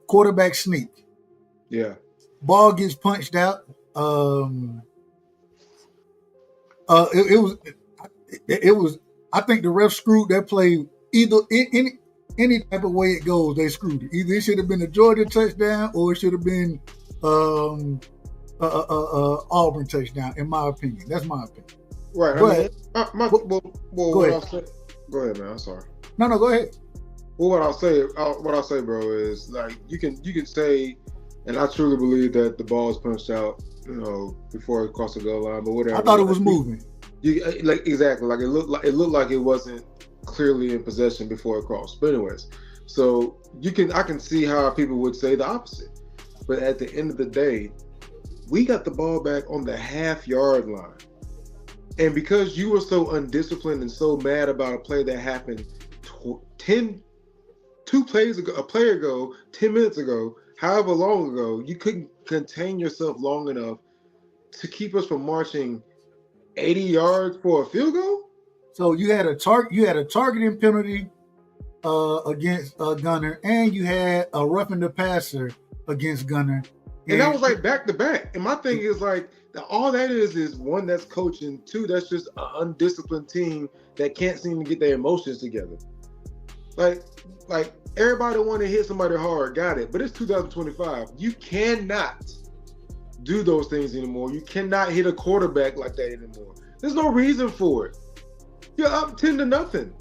Quarterback sneak. Yeah. Ball gets punched out. It was. I think the ref screwed that play. Either any type of way it goes, they screwed it. Either it should have been a Georgia touchdown or it should have been Auburn touchdown. In my opinion, that's my opinion. Right. Go ahead, man. I'm sorry. No, go ahead. Well, what I'll say, bro, is like you can say, and I truly believe that the ball is punched out, before it crossed the goal line, but whatever. I thought it was moving. Exactly. Like it looked like it wasn't clearly in possession before it crossed. But anyways, so I can see how people would say the opposite. But at the end of the day, we got the ball back on the half-yard line. And because you were so undisciplined and so mad about a play that happened 10 minutes ago, however long ago, you couldn't contain yourself long enough to keep us from marching 80 yards for a field goal? So you had a targeting penalty against Gunner, and you had a roughing the passer against Gunner. And that was like back to back. And my thing is like, all that is one, that's coaching, two, that's just an undisciplined team that can't seem to get their emotions together. Like everybody want to hit somebody hard, got it. But it's 2025. You cannot do those things anymore. You cannot hit a quarterback like that anymore. There's no reason for it. You're up 10-0.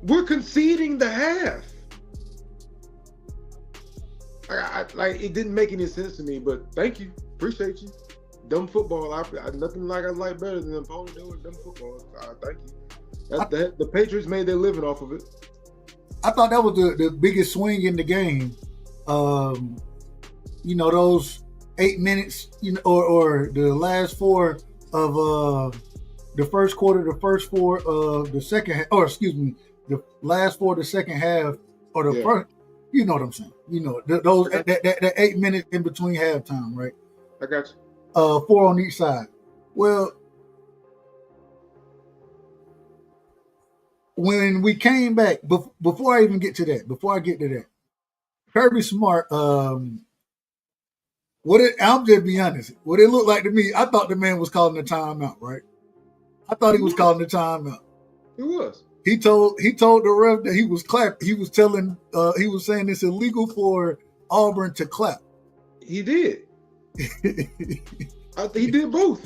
We're conceding the half. It didn't make any sense to me, but thank you. Appreciate you. Dumb football. Nothing I like better than them pony doing dumb football. Thank you. The Patriots made their living off of it. I thought that was the biggest swing in the game. Those 8 minutes, or the last four of the first quarter, the first four of the second half, the last four of the second half, or the first, you know what I'm saying? Those that 8 minutes in between halftime, right? I got you. 4 on each side. Well, when we came back, before I get to that, Kirby Smart, I'm just be honest. What it looked like to me, I thought the man was calling the timeout, right? I thought he was calling the timeout. He was. He told the ref that he was clapping. He was saying it's illegal for Auburn to clap. He did. He did both.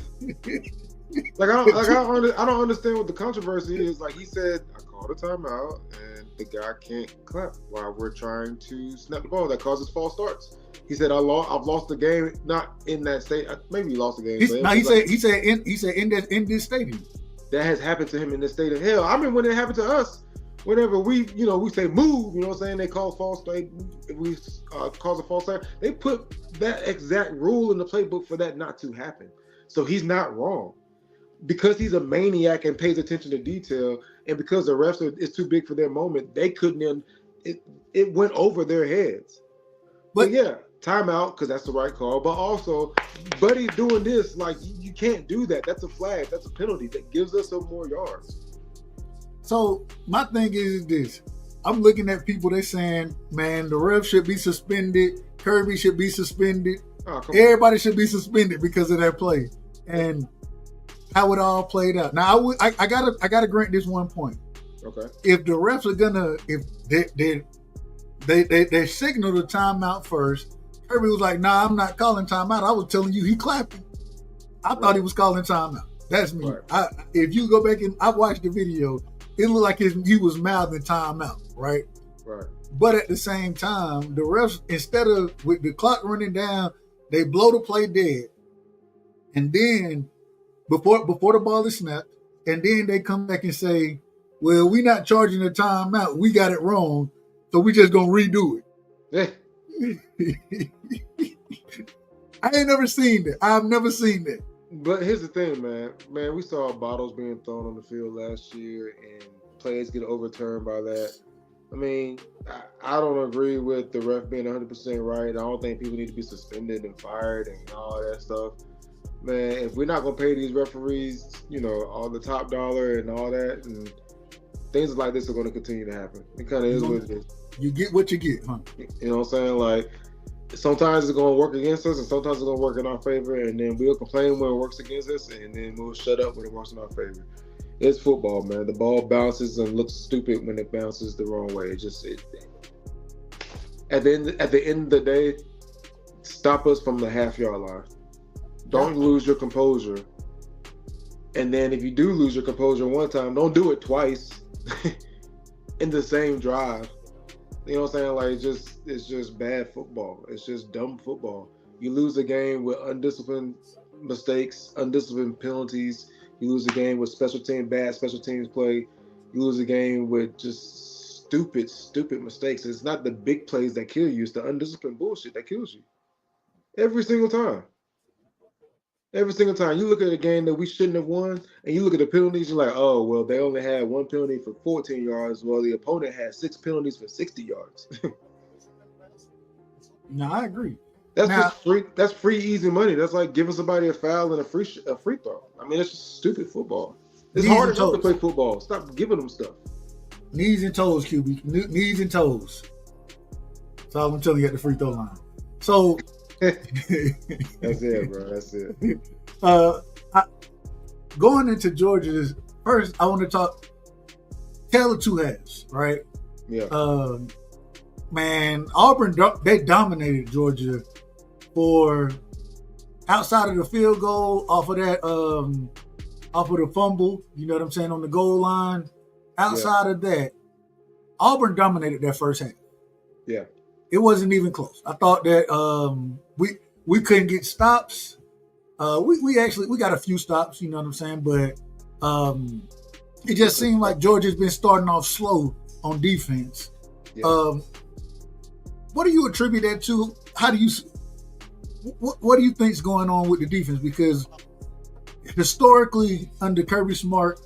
I don't understand what the controversy is. Like he said, I called a timeout and the guy can't clap while we're trying to snap the ball. That causes false starts. He said, I've lost the game, not in that state. Maybe he lost the game. He said in this stadium. That has happened to him in this state of hell. I remember when it happened to us whenever we say move, you know what I'm saying? They call false start. We cause a false start. They put that exact rule in the playbook for that not to happen. So he's not wrong. Because he's a maniac and pays attention to detail, and because the refs is too big for their moment, they couldn't even, it went over their heads. But yeah, timeout, because that's the right call. But also, Buddy doing this, like, you can't do that. That's a flag. That's a penalty. That gives us some more yards. So my thing is this. I'm looking at people, they saying, man, the ref should be suspended. Kirby should be suspended. Everybody should be suspended because of that play. And how it all played out. Now, I gotta grant this one point. Okay. If the refs are gonna, if they signal the timeout first, Kirby was like, "Nah, I'm not calling timeout. I was telling you he clapping. I thought he was calling timeout. That's me. Right. If you go back and I watched the video, it looked like he was mouthing timeout, right? Right. But at the same time, the refs, instead of with the clock running down, they blow the play dead, and then before the ball is snapped, and then they come back and say, well, we're not charging the timeout. We got it wrong, so we just going to redo it. I ain't never seen that. I've never seen that. But here's the thing, man. Man, we saw bottles being thrown on the field last year, and plays get overturned by that. I mean, I don't agree with the ref being 100% right. I don't think people need to be suspended and fired and all that stuff. Man, if we're not gonna pay these referees, all the top dollar and all that, and things like this are gonna continue to happen. It kind of is what it is. You get what you get, huh? You know what I'm saying? Like, sometimes it's gonna work against us, and sometimes it's gonna work in our favor, and then we'll complain when it works against us, and then we'll shut up when it works in our favor. It's football, man. The ball bounces and looks stupid when it bounces the wrong way. At the end of the day, stop us from the half-yard line. Don't lose your composure. And then if you do lose your composure one time, don't do it twice in the same drive. You know what I'm saying? Like, it's just bad football. It's just dumb football. You lose a game with undisciplined mistakes, undisciplined penalties. You lose a game with bad special teams play. You lose a game with just stupid mistakes. It's not the big plays that kill you. It's the undisciplined bullshit that kills you. Every single time. Every single time. You look at a game that we shouldn't have won, and you look at the penalties, you're like, oh, well, they only had one penalty for 14 yards, while the opponent had 6 penalties for 60 yards. No, I agree. Just free. That's free, easy money. That's like giving somebody a foul and a free throw. I mean, it's just stupid football. It's hard enough to play football. Stop giving them stuff. Knees and toes, QB. Knees and toes. That's all I'm telling you at the free throw line. So that's it, bro. That's it. Going into Georgia, first I want to tell the two halves, right? Yeah. Man, Auburn, they dominated Georgia for outside of the field goal, off of the fumble, you know what I'm saying, on the goal line. Outside of that, Auburn dominated that first half. Yeah. It wasn't even close. I thought that we couldn't get stops. We got a few stops, you know what I'm saying, but it just seemed like Georgia's been starting off slow on defense. Yeah. What do you attribute that to? What do you think's going on with the defense? Because historically, under Kirby Smart,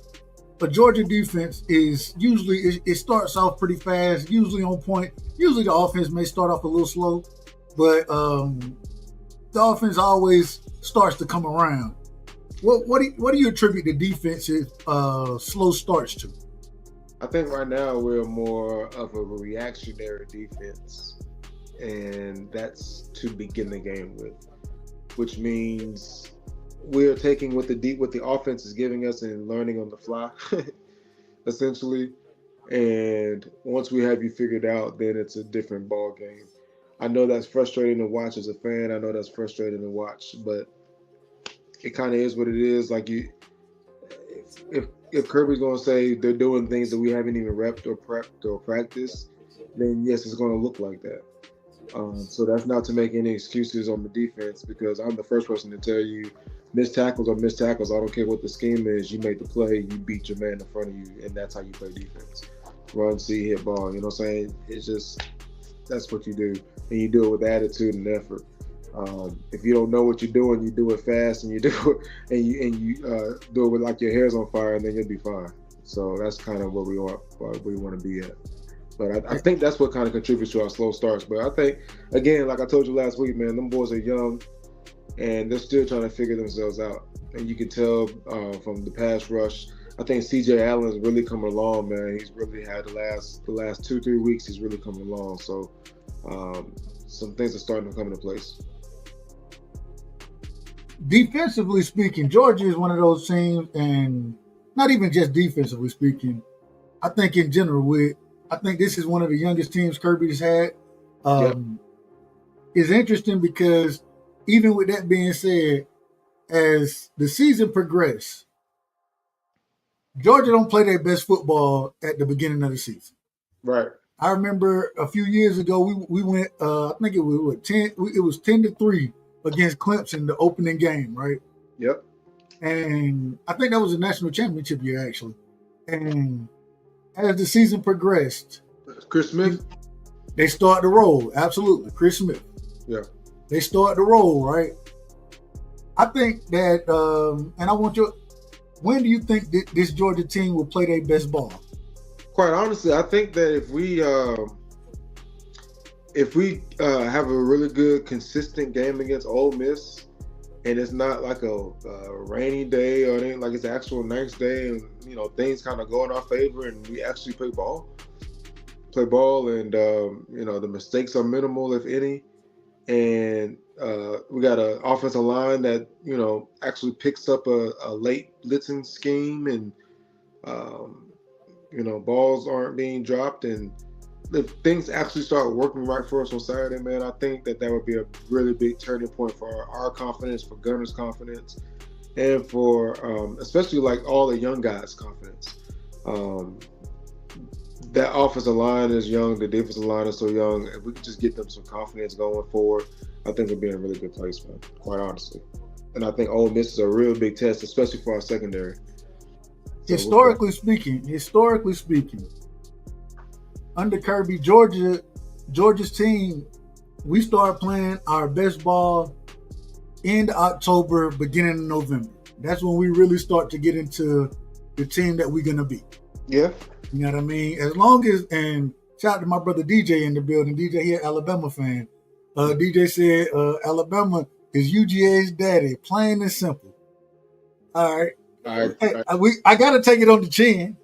a Georgia defense is usually it starts off pretty fast, usually on point. Usually the offense may start off a little slow, but the offense always starts to come around. What do you attribute the defense's slow starts to? I think right now we're more of a reactionary defense, and that's to begin the game with, which means we're taking what the offense is giving us and learning on the fly, essentially. And once we have you figured out, then it's a different ball game. I know that's frustrating to watch as a fan. I know that's frustrating to watch, but it kind of is what it is. Like, if Kirby's going to say they're doing things that we haven't even repped or prepped or practiced, then yes, it's going to look like that. So that's not to make any excuses on the defense, because I'm the first person to tell you missed tackles are missed tackles. I don't care what the scheme is. You make the play, you beat your man in front of you, and that's how you play defense. run, see, hit ball. You know what I'm saying? It's just that's what you do, and you do it with attitude and effort. If you don't know what you're doing, you do it fast, and you do it, and you do it with like your hair's on fire, and then you'll be fine. So that's kind of where we want to be at. But I think that's what kind of contributes to our slow starts. But I think, again, like I told you last week, man, them boys are young, and they're still trying to figure themselves out. And you can tell from the pass rush. I think C.J. Allen's really coming along, man. He's really had the last 2-3 weeks. He's really coming along. So some things are starting to come into place. Defensively speaking, Georgia is one of those teams, and not even just defensively speaking. I think in general, I think this is one of the youngest teams Kirby's had. It's interesting because even with that being said, as the season progressed, Georgia don't play their best football at the beginning of the season. Right. I remember a few years ago we went. I think it was 10. It was 10-3 against Clemson, the opening game, right? Yep. And I think that was a national championship year, actually. And as the season progressed, Chris Smith, they start to roll. Absolutely, Chris Smith. Yeah. They start to roll, right? I think that, and I want your. When do you think that this Georgia team will play their best ball? Quite honestly, I think that if we have a really good, consistent game against Ole Miss, and it's not like a rainy day or anything, like it's an actual nice day, and things kind of go in our favor, and we actually play ball, and the mistakes are minimal, if any, and we got an offensive line that actually picks up a late blitzing scheme, and balls aren't being dropped, and if things actually start working right for us on Saturday, man, I think that would be a really big turning point for our confidence, for Gunner's confidence, and for especially like all the young guys' confidence. That offensive line is young, the defensive line is so young. If we could just get them some confidence going forward, I think we'll be in a really good place, man, quite honestly. And I think Ole Miss is a real big test, especially for our secondary. So historically speaking, under Kirby, Georgia's team, we start playing our best ball end October, beginning of November. That's when we really start to get into the team that we're gonna be. Yeah. You know what I mean? As long as, and shout out to my brother DJ in the building. DJ here, Alabama fan. DJ said Alabama is UGA's daddy, plain and simple. All right. I gotta take it on the chin.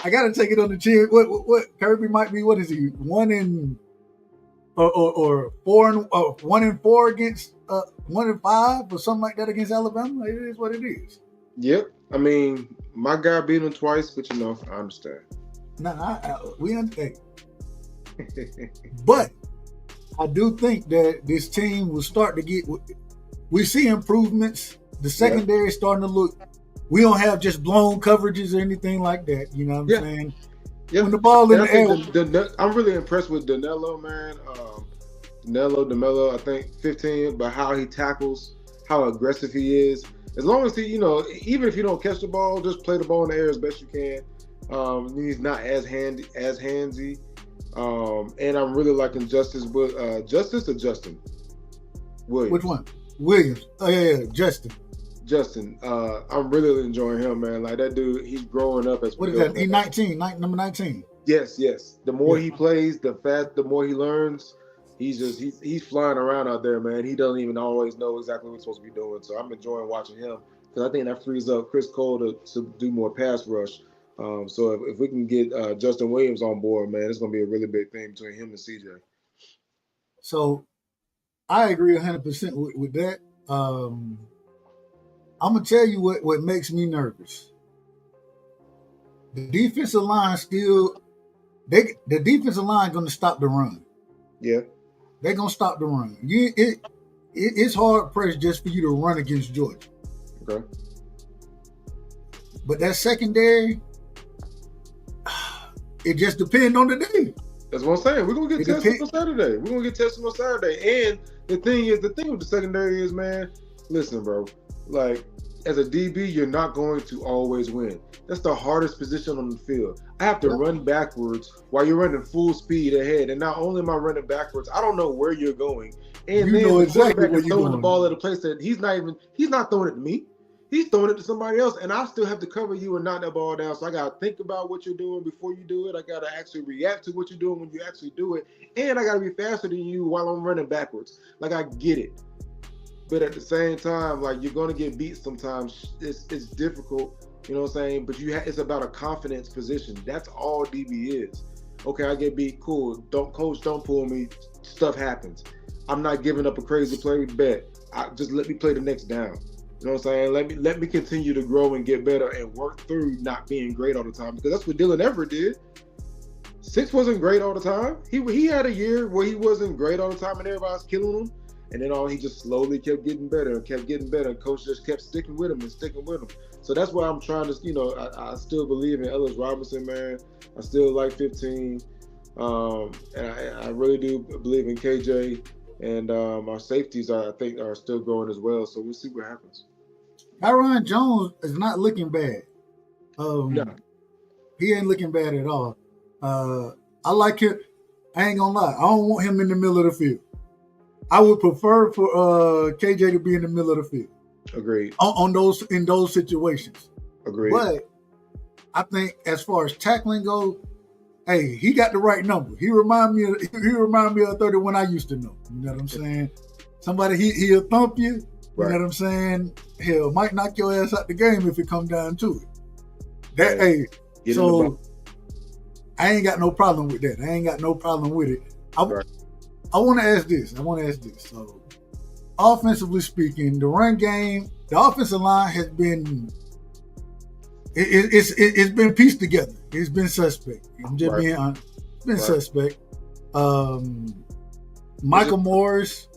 What Kirby might be? What is he? 1-4 against 1-5 or something like that against Alabama. It is what it is. Yep. I mean, my guy beat him twice, but I understand. We understand. But I do think that this team will start to get. We see improvements. The secondary is starting to look. We don't have just blown coverages or anything like that. You know what I'm saying? Yeah. When the ball in the air. I'm really impressed with Danilo, man. DeMello, I think 15, but how he tackles, how aggressive he is. As long as he, even if you don't catch the ball, just play the ball in the air as best you can. He's not as handsy. And I'm really liking Justice or Justin Williams. Which one? Williams. Oh yeah, Justin. I'm really enjoying him, man. Like that dude, he's growing up as. What is that? He's 19, number 19. Yes. The more he plays, the more he learns. He's flying around out there, man. He doesn't even always know exactly what he's supposed to be doing. So I'm enjoying watching him because I think that frees up Chris Cole to do more pass rush. So if we can get Justin Williams on board, man, it's going to be a really big thing between him and CJ. So I agree 100% with that. I'm going to tell you what makes me nervous. The defensive line the defensive line going to stop the run. Yeah. They're going to stop the run. It's hard pressed just for you to run against Georgia. Okay. But that secondary, it just depends on the day. That's what I'm saying. We're going to get tested on Saturday. And the thing with the secondary is, man, listen, bro. Like, as a DB, you're not going to always win. That's the hardest position on the field. I have to run backwards while you're running full speed ahead. And not only am I running backwards, I don't know where you're going. And you then know the exactly quarterback where is you're throwing going. the ball at a place that he's not throwing it to me. He's throwing it to somebody else, and I still have to cover you and knock that ball down. So I got to think about what you're doing before you do it. I got to actually react to what you're doing when you actually do it. And I got to be faster than you while I'm running backwards. Like, I get it. But at the same time, like, you're going to get beat sometimes. It's difficult, you know what I'm saying? But it's about a confidence position. That's all DB is. Okay, I get beat, cool. Don't pull me. Stuff happens. I'm not giving up a crazy play, bet. Just let me play the next down. You know what I'm saying? Let me continue to grow and get better and work through not being great all the time, because that's what Dylan Everett did. Six wasn't great all the time. He had a year where he wasn't great all the time and everybody's killing him. And then he just slowly kept getting better and kept getting better. And coach just kept sticking with him. So that's why I'm trying to, I still believe in Ellis Robinson, man. I still like 15. And I really do believe in KJ. And our safeties, I think, are still growing as well. So we'll see what happens. Tyron Jones is not looking bad. No. He ain't looking bad at all. I like him. I ain't gonna lie. I don't want him in the middle of the field. I would prefer for KJ to be in the middle of the field. Agreed. In those situations. Agreed. But I think as far as tackling goes, hey, he got the right number. He remind me of 31 I used to know. You know what I'm saying? Somebody he'll thump you. You know what I'm saying? Hell, might knock your ass out the game if it come down to it. So I ain't got no problem with that. I ain't got no problem with it. I want to ask this. So, offensively speaking, the run game, the offensive line has been it's been pieced together. It's been suspect. I'm just being honest. It's been suspect. Michael Morris.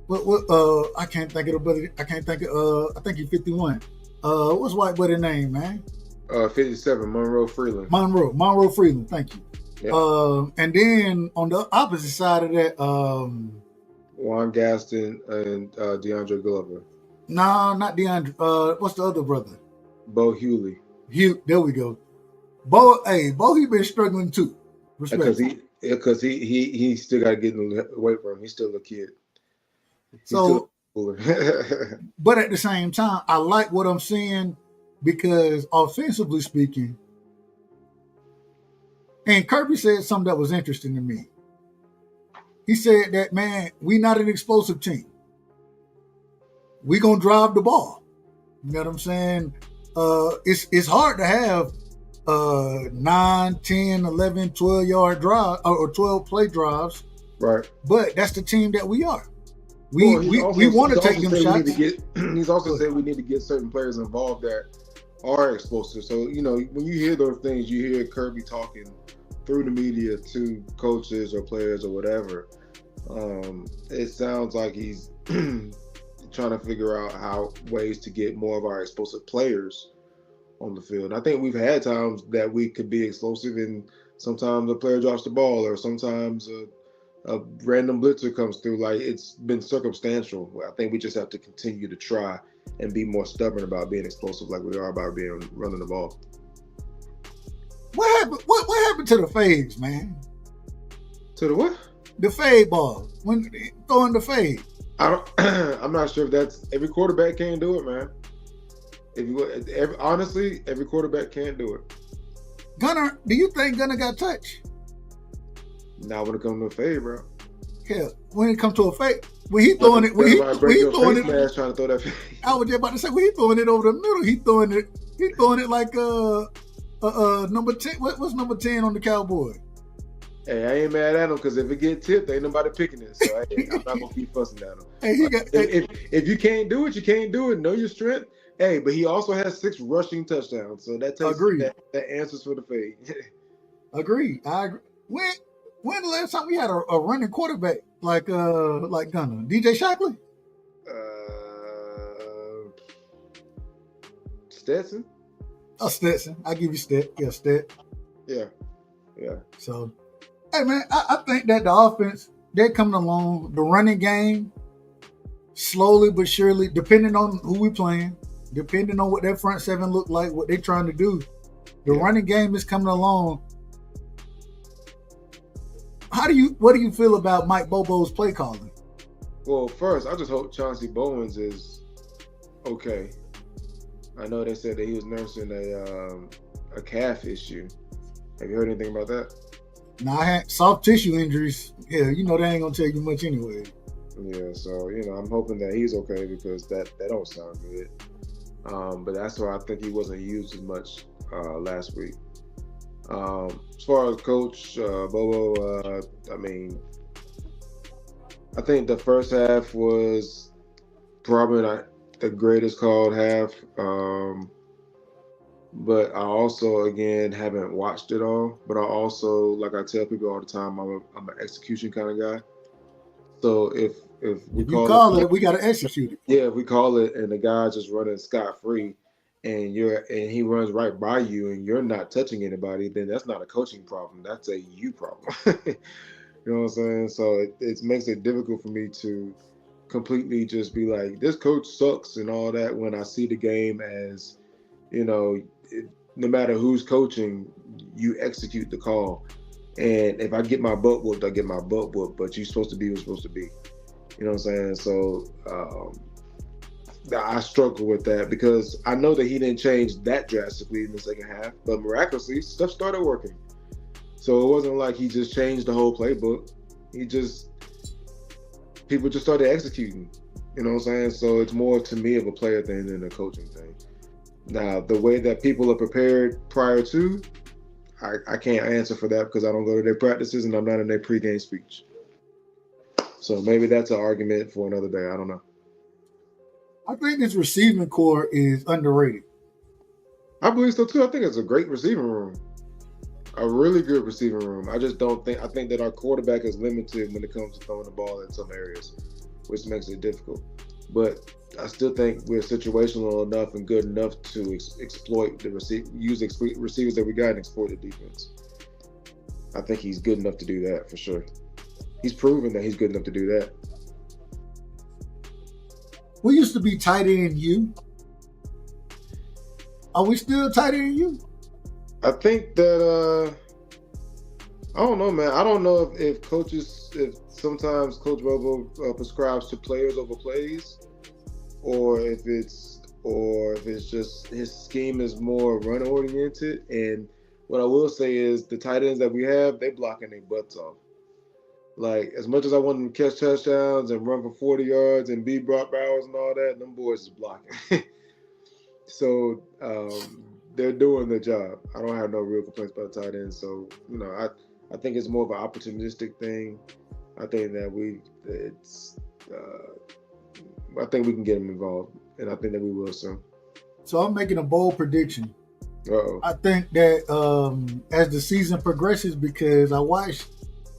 I can't think of the buddy. I can't think of. I think he's 51. What's white buddy name, man? 57. Monroe Freeland. Monroe Freeland. Thank you. Yep. And then on the opposite side of that, Juan Gaston and DeAndre Glover. No, not DeAndre. What's the other brother? Bo Hewley. There we go. Bo, he been struggling too. Because he still got to get in the weight room. He's still a kid. But at the same time, I like what I'm seeing because offensively speaking, and Kirby said something that was interesting to me. He said that, man, we not an explosive team. We gonna drive the ball. You know what I'm saying? It's hard to have 9, 10, 11, 12-yard drive or 12 play drives. Right. But that's the team that we are. We want to take them shots. He's also said we need to get certain players involved that are explosive. So, when you hear those things, you hear Kirby talking through the media to coaches or players or whatever. It sounds like he's trying to figure out ways to get more of our explosive players on the field. I think we've had times that we could be explosive, and sometimes a player drops the ball, or sometimes a random blitzer comes through. Like, it's been circumstantial. I think we just have to continue to try and be more stubborn about being explosive, like we are about running the ball. What happened to the fades, man? To the what? The fade ball. When throwing the fade. I'm not sure if that's every quarterback can't do it, man. Honestly, every quarterback can't do it. Gunner, do you think Gunner got touched? Not when it comes to a fade, bro. Yeah, when it comes to a fade, when he throwing it, when he throwing it, trying to throw that fade. I was just about to say, when he throwing it over the middle, he throwing it like number 10. What's number 10 on the Cowboys? Hey, I ain't mad at him because if it get tipped, ain't nobody picking it. So I'm not gonna keep fussing at him. Hey, if you can't do it, you can't do it. Know your strength. Hey, but he also has 6 rushing touchdowns, so that takes that answers for the fade. Agreed. I agree. When the last time we had a running quarterback like Gunner? DJ Shockley? Stetson? Oh, Stetson. I'll give you Stet. Yeah, Stet. Yeah. So, hey, man, I think that the offense, they're coming along. The running game, slowly but surely, depending on who we playing, depending on what that front seven look like, what they're trying to do, the running game is coming along. What do you feel about Mike Bobo's play calling? Well, first, I just hope Chauncey Bowens is okay. I know they said that he was nursing a calf issue. Have you heard anything about that? Now, I had soft tissue injuries. Yeah, they ain't gonna tell you much anyway. Yeah, so I'm hoping that he's okay because that don't sound good. But that's why I think he wasn't used as much last week. As far as Coach Bobo, I think the first half was probably not the greatest called half. But I also, again, haven't watched it all. But I also, like I tell people all the time, I'm an execution kind of guy. So if we call it, we got to execute it. Yeah, if we call it and the guy's just running scot-free and he runs right by you and you're not touching anybody, then that's not a coaching problem. That's a you problem. You know what I'm saying? So it makes it difficult for me to completely just be like, this coach sucks and all that when I see the game as, no matter who's coaching, you execute the call. And if I get my butt whooped, I get my butt whooped, but you're supposed to be who's supposed to be. You know what I'm saying? So I struggle with that because I know that he didn't change that drastically in the second half, but miraculously, stuff started working. So it wasn't like he just changed the whole playbook. People just started executing. You know what I'm saying? So it's more to me of a player thing than a coaching thing. Now, the way that people are prepared prior to, I can't answer for that because I don't go to their practices and I'm not in their pregame speech. So maybe that's an argument for another day. I don't know. I think this receiving core is underrated. I believe so too. I think it's a great receiving room. A really good receiving room. I think that our quarterback is limited when it comes to throwing the ball in some areas, which makes it difficult. But I still think we're situational enough and good enough to exploit the receivers that we got and exploit the defense. I think he's good enough to do that for sure. He's proven that he's good enough to do that. We used to be tighter than you. Are we still tighter than you? I think that I don't know, man. I don't know if sometimes Coach Bobo prescribes to players over plays, or if it's just his scheme is more run oriented. And what I will say is the tight ends that we have, they blocking their butts off. Like, as much as I want them to catch touchdowns and run for 40 yards and be Brock Bowers and all that, them boys is blocking. So they're doing their job. I don't have no real complaints about the tight end. So, I think it's more of an opportunistic thing. I think that I think we can get them involved, and I think that we will soon. So I'm making a bold prediction. Uh-oh. I think that as the season progresses, because I watched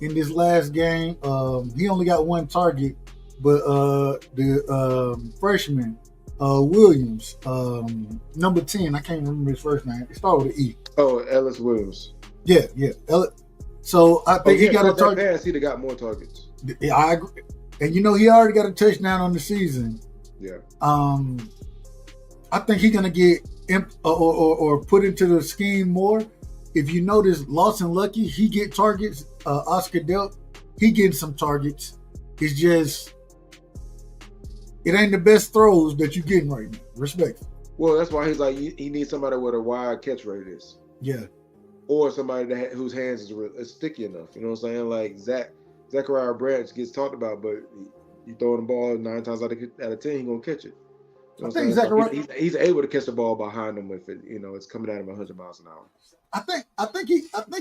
in this last game, he only got one target, but the freshman, Williams, number 10, I can't remember his first name. It started with an E. Oh, Ellis Williams. Yeah. So I think he got a target. He'd have got more targets. Yeah, I agree. And he already got a touchdown on the season. Yeah. I think he's gonna get or put into the scheme more. If you notice, Lawson Lucky, he get targets. Oscar Delp, he getting some targets. It's just it ain't the best throws that you're getting right now. Respect. Well, that's why he's like he needs somebody with a wide catch radius. Yeah. Or somebody whose hands is sticky enough. You know what I'm saying? Like Zachariah Branch gets talked about, but you throwing the ball 9 times out of 10, he's gonna catch it. You know I think Zachariah, he's able to catch the ball behind him if it, it's coming at him 100 miles an hour. I think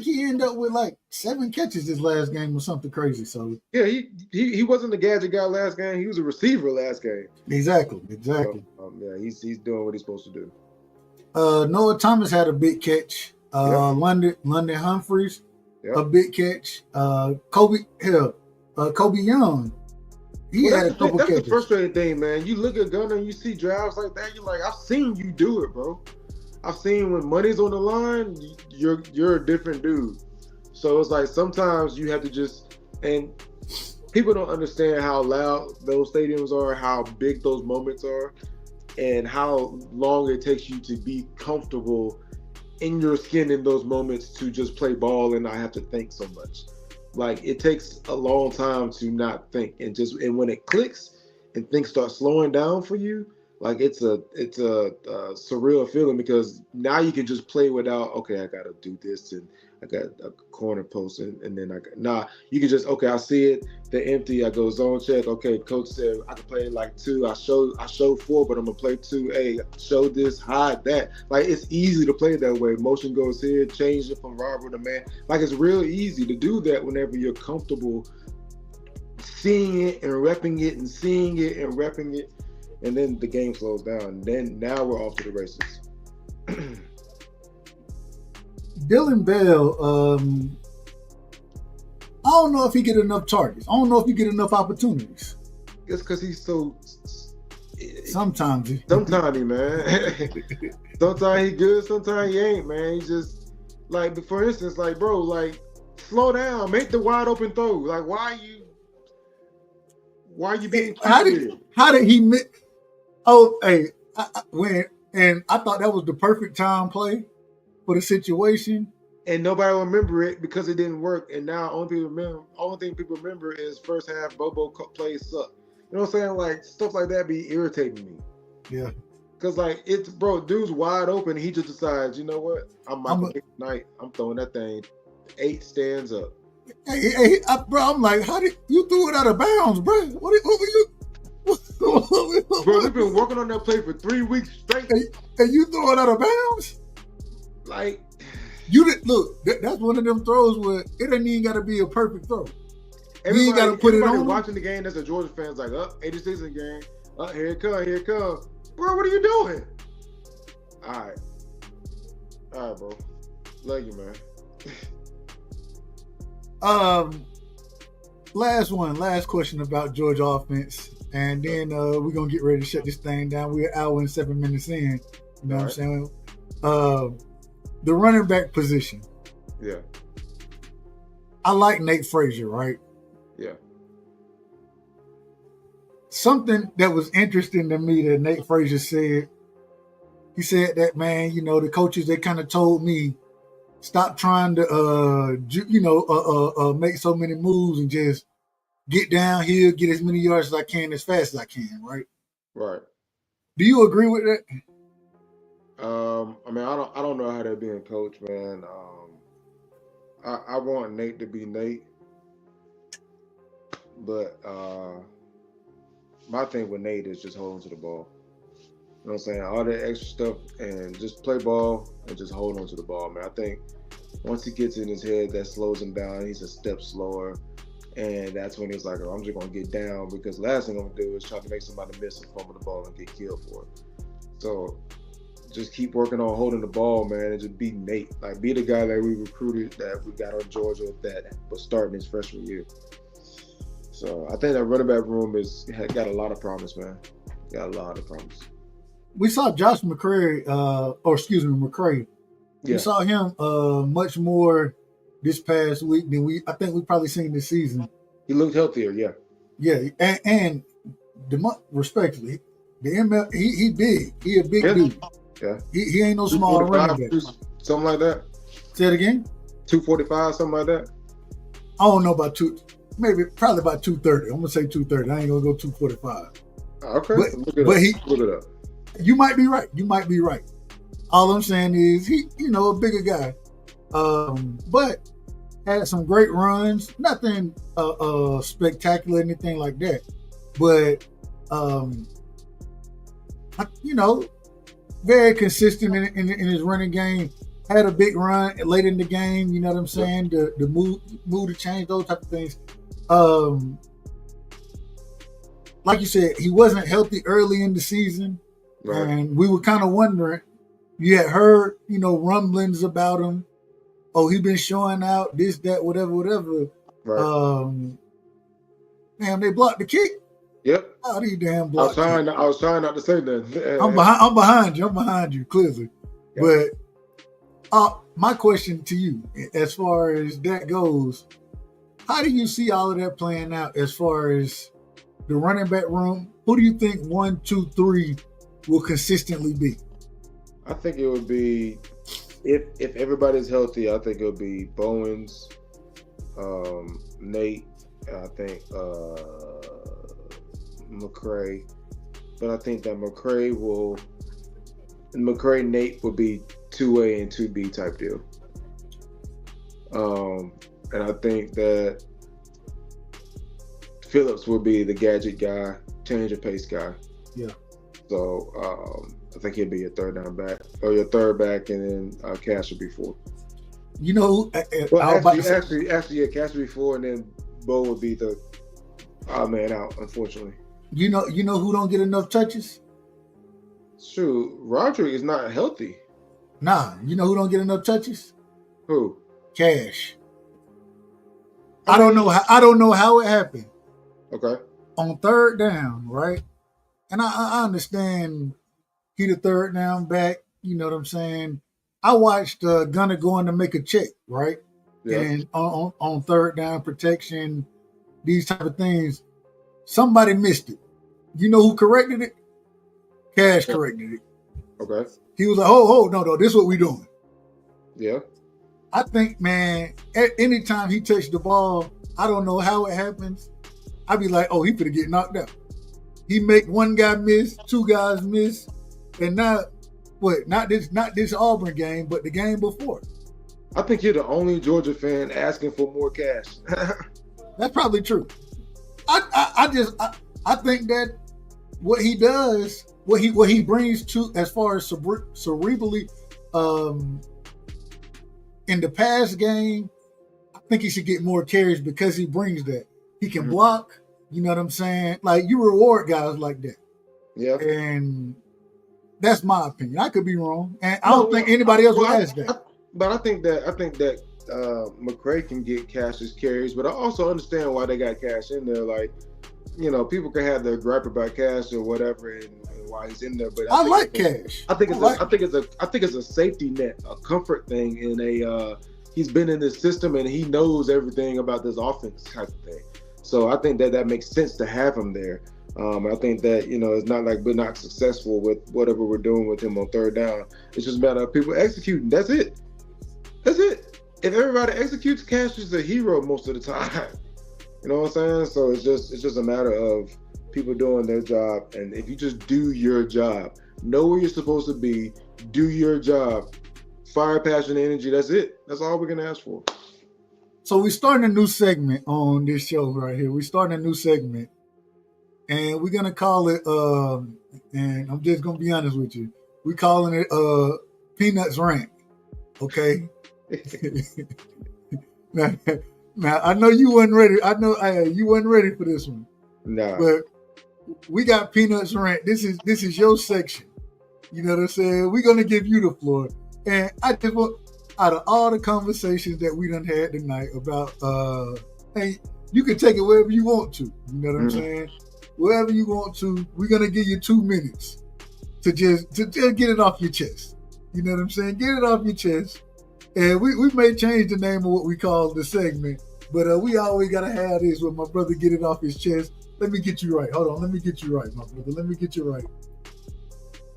he ended up with like 7 catches this last game or something crazy. So yeah, he wasn't the gadget guy last game. He was a receiver last game. Exactly. So, yeah, he's doing what he's supposed to do. Noah Thomas had a big catch. London Humphreys, a big catch. Kobe Young, he had a couple catches. That's the frustrating thing, man. You look at Gunner and you see drives like that, you're like, I've seen you do it, bro. I've seen when money's on the line, you're a different dude. So it's like sometimes you have to just, and people don't understand how loud those stadiums are, how big those moments are, and how long it takes you to be comfortable in your skin in those moments to just play ball and not have to think so much. Like, it takes a long time to not think, and when it clicks and things start slowing down for you, like it's a surreal feeling, because now you can just play without, okay, I gotta do this, and I got a corner post, and then you can just, okay, I see it, they're empty, I go zone check, okay, coach said I can play like 2, I showed 4, but I'm gonna play 2, hey, show this, hide that. Like, it's easy to play that way. Motion goes here, change it from robber to man. Like, it's real easy to do that whenever you're comfortable seeing it and repping it, and seeing it and repping it, and then the game slows down, and then now we're off to the races. Dylan Bell, I don't know if he get enough targets. I don't know if he get enough opportunities. It's because he's so. Sometimes he, man. Sometimes he good, sometimes he ain't, man. He just, like, for instance, like, bro, like, slow down, make the wide open throw. Like, why are you being? How did he miss? Oh, hey, I thought that was the perfect time play for the situation, and nobody will remember it because it didn't work. And now only thing people remember is first half Bobo plays suck. You know what I'm saying? Like, stuff like that be irritating me. Yeah, because, like, it's, bro, dude's wide open. He just decides, you know what? I'm tonight. I'm throwing that thing 8 stands up. Hey, bro, I'm like, how did you threw it out of bounds, bro? What were you? Bro, we've been working on that play for 3 weeks straight. And you throw it out of bounds? Like, you did look. That's one of them throws where it ain't even got to be a perfect throw. You ain't got to put it on. Watching the game, that's a Georgia fans like, 86 in the game. Here it comes. Bro, what are you doing? All right, bro. Love you, man. Last question about Georgia offense, and then we're gonna get ready to shut this thing down. We're an hour and 7 minutes in. You know what I'm saying? The running back position. Yeah. I like Nate Frazier, right? Yeah. Something that was interesting to me that Nate Frazier said. He said that, man, you know, the coaches, they kind of told me, stop trying to, make so many moves and just get down here, get as many yards as I can, as fast as I can, right? Right. Do you agree with that? I mean, I don't know how they're being coached, man. I want Nate to be Nate, but my thing with Nate is just holding to the ball. You know what I'm saying? All that extra stuff, and just play ball and just hold on to the ball, man. I think once he gets in his head, that slows him down. He's a step slower, and that's when he's like, oh, I'm just going to get down, because last thing I'm going to do is try to make somebody miss and fumble the ball and get killed for it. So just keep working on holding the ball, man, and just be Nate. Like, be the guy that we recruited, that we got on Georgia, that was starting his freshman year. So I think that running back room got a lot of promise, man. Got a lot of promise. We saw Josh McCray. Yeah. We saw him much more this past week than I think we probably seen this season. He looked healthier, yeah. Yeah, and respectfully, the ML, he big. He a big dude. Yeah. He ain't no small running back. Something like that. Say it again. 245, something like that. I don't know about probably about 230. I'm gonna say 230. I ain't gonna go 245. Okay. Look it up. You might be right. All I'm saying is he, a bigger guy, but had some great runs. Nothing spectacular, anything like that. But very consistent in his running game. Had a big run late in the game. You know what I'm saying? The move to change, those type of things. Like you said, he wasn't healthy early in the season. Right. And we were kind of wondering, you had heard, rumblings about him. Oh, he been showing out this, that, whatever. Right. Damn, they blocked the kick. Yep. Oh, these damn blocked. I was trying not to say that. I'm behind you, clearly. Yep. But my question to you, as far as that goes, How do you see all of that playing out as far as the running back room? Who do you think 1, 2, 3 will consistently be? I think it would be if everybody's healthy. I think it would be Bowens, Nate. I think McCray, but I think that McCray Nate will be 2A and 2B type deal. And I think that Phillips will be the gadget guy, change of pace guy. Yeah. So I think he'll be your third down back, or your third back, and then Cash will be 4. You know, actually, yeah, Cash will be 4, and then Bo would be the odd man out, unfortunately. You know who don't get enough touches? Shoot, Roderick is not healthy. Nah, you know who don't get enough touches? Who? Cash. I don't know how it happened. Okay. On third down, right? And I understand he the third down back. You know what I'm saying? I watched Gunner going to make a check, right? Yeah. And on third down protection, these type of things, somebody missed it. You know who corrected it? Cash corrected it. Okay. He was like, oh, no, this is what we doing. Yeah. I think, man, anytime he touched the ball, I don't know how it happens. I'd be like, oh, he finna get knocked out. He make one guy miss, 2 guys miss, and now, not this Auburn game, but the game before. I think you're the only Georgia fan asking for more Cash. That's probably true. I think that what he does, what he brings to as far as cerebrally, in the pass game, I think he should get more carries because he brings that. He can block, you know what I'm saying? Like, you reward guys like that. Yeah. And that's my opinion. I could be wrong. And I don't think anybody else will ask that. But I think that McCray can get Cash's carries, but I also understand why they got Cash in there. Like, you know, people can have their gripe about Cash or whatever and why he's in there. But I like Cash. I think it's a safety net, a comfort thing, and he's been in this system and he knows everything about this offense type of thing. So I think that makes sense to have him there. I think that, you know, it's not like we're not successful with whatever we're doing with him on third down. It's just a matter of people executing. That's it. If everybody executes, Cash is a hero most of the time. You know what I'm saying? So it's just a matter of people doing their job. And if you just do your job, know where you're supposed to be, do your job, fire, passion, energy. That's it. That's all we're gonna ask for. So we're starting a new segment on this show right here. We're starting a new segment. And we're gonna call it and I'm just gonna be honest with you. We're calling it Peanuts Rant. Okay. Now I know you wasn't ready. I know you wasn't ready for this one. No. But we got Peanuts Rant. This is your section. You know what I'm saying? We're gonna give you the floor. And I just want, out of all the conversations that we done had tonight about hey, you can take it wherever you want to. You know what I'm saying? Wherever you want to, we're gonna give you 2 minutes to just get it off your chest. You know what I'm saying? Get it off your chest. And we may change the name of what we call the segment, but we always gotta have this with my brother get it off his chest. Let me get you right. Hold on, let me get you right, my brother. Let me get you right.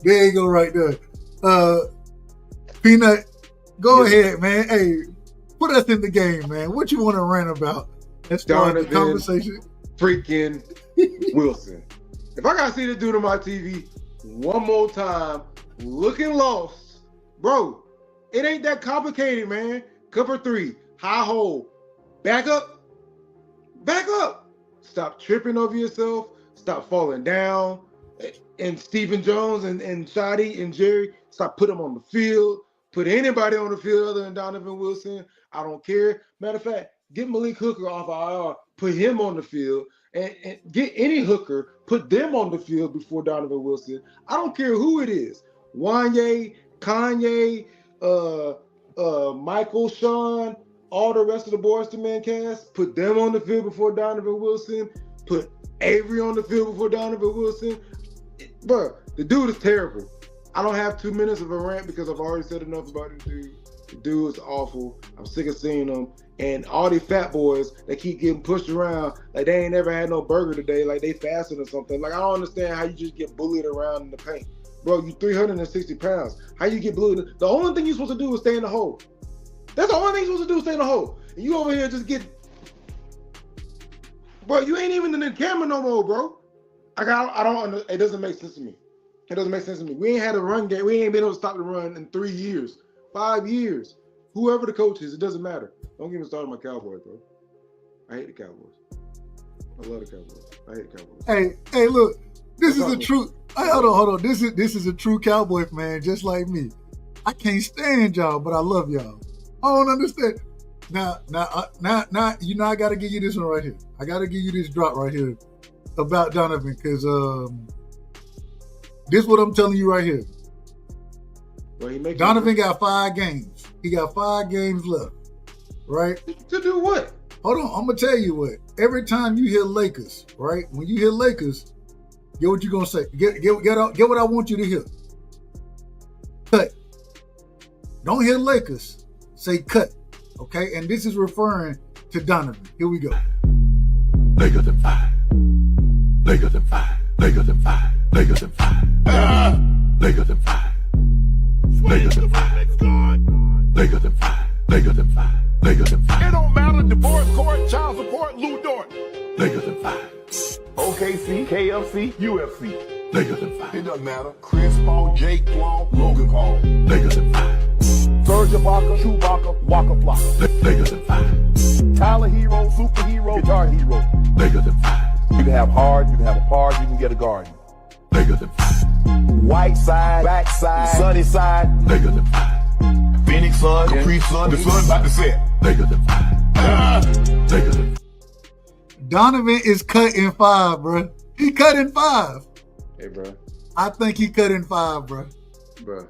There you go, right there. Peanut, go ahead, man. Hey, put us in the game, man. What you want to rant about as far as the conversation? Freaking Wilson. If I gotta see this dude on my TV one more time, looking lost, bro, it ain't that complicated, man. Cover 3, high hole, back up. Stop tripping over yourself. Stop falling down. And Stephen Jones and Shotty and Jerry, stop putting them on the field. Put anybody on the field other than Donovan Wilson. I don't care. Matter of fact, get Malik Hooker off IR, put him on the field, and get any hooker, put them on the field before Donovan Wilson. I don't care who it is. Wanye, Kanye, Michael, Sean, all the rest of the Boys to Men cast, put them on the field before Donovan Wilson. Put Avery on the field before Donovan Wilson. Bro, the dude is terrible. I don't have 2 minutes of a rant because I've already said enough about this dude. The dude's awful. I'm sick of seeing him. And all these fat boys, they keep getting pushed around like they ain't never had no burger today, like they fasting or something. Like, I don't understand how you just get bullied around in the paint. Bro, you 360 pounds. How you get bullied? The only thing you're supposed to do is stay in the hole. That's the only thing you're supposed to do, stay in the hole. And you over here just get... Bro, you ain't even in the camera no more, bro. It doesn't make sense to me. It doesn't make sense to me. We ain't had a run game. We ain't been able to stop the run in 3 years, 5 years. Whoever the coach is, it doesn't matter. Don't get me started on my Cowboys, bro. I hate the Cowboys. I love the Cowboys. I hate the Cowboys. Hey, look. This is a true... Hold on. This is a true Cowboy fan, just like me. I can't stand y'all, but I love y'all. I don't understand. Now, you know I got to give you this one right here. I got to give you this drop right here about Donovan, because this is what I'm telling you right here. Well, Donovan got 5 games. He got 5 games left, right? To do what? Hold on, I'm going to tell you what. Every time you hear Lakers, right? When you hear Lakers, get what you going to say. Get what I want you to hear. Cut. Don't hear Lakers. Say cut. Okay? And this is referring to Donovan. Here we go. Lakers in 5. Lakers in 5. Lakers in 5. Lakers in 5. Lakers in 5. Lakers in 5. Lakers in 5. Lakers in 5. Lakers in 5. It don't matter. Divorce court, child support, Lou Dort. Lakers in 5. OKC, KFC, UFC. Lakers in 5. It doesn't matter. Chris Paul, Jake Paul, Logan Paul. Lakers in 5. Serge Ibaka, Chewbacca, Waka Flocka. Lakers in 5. Tyler Hero, superhero, guitar hero. Lakers in 5. You can have hard, you can have a par, you can get a guard. Lakers in 5. White side, back side, sunny side. Lakers in 5. Phoenix sun, Capri sun, the sun about to set. Lakers in 5. Lakers in 5. Donovan is cut in 5, bro. He cut in 5. Hey, bro. I think he cut in 5, bro. Bro.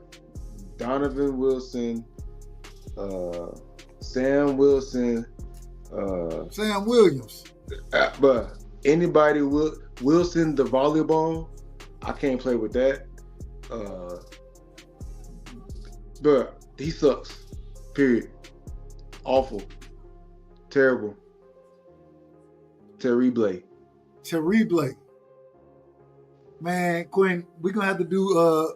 Donovan Wilson, Sam Wilson, Sam Williams. Bro, anybody Wilson the volleyball, I can't play with that. Bro, he sucks. Period. Awful. Terrible. Terrible. Man, Quinn, we're gonna have to do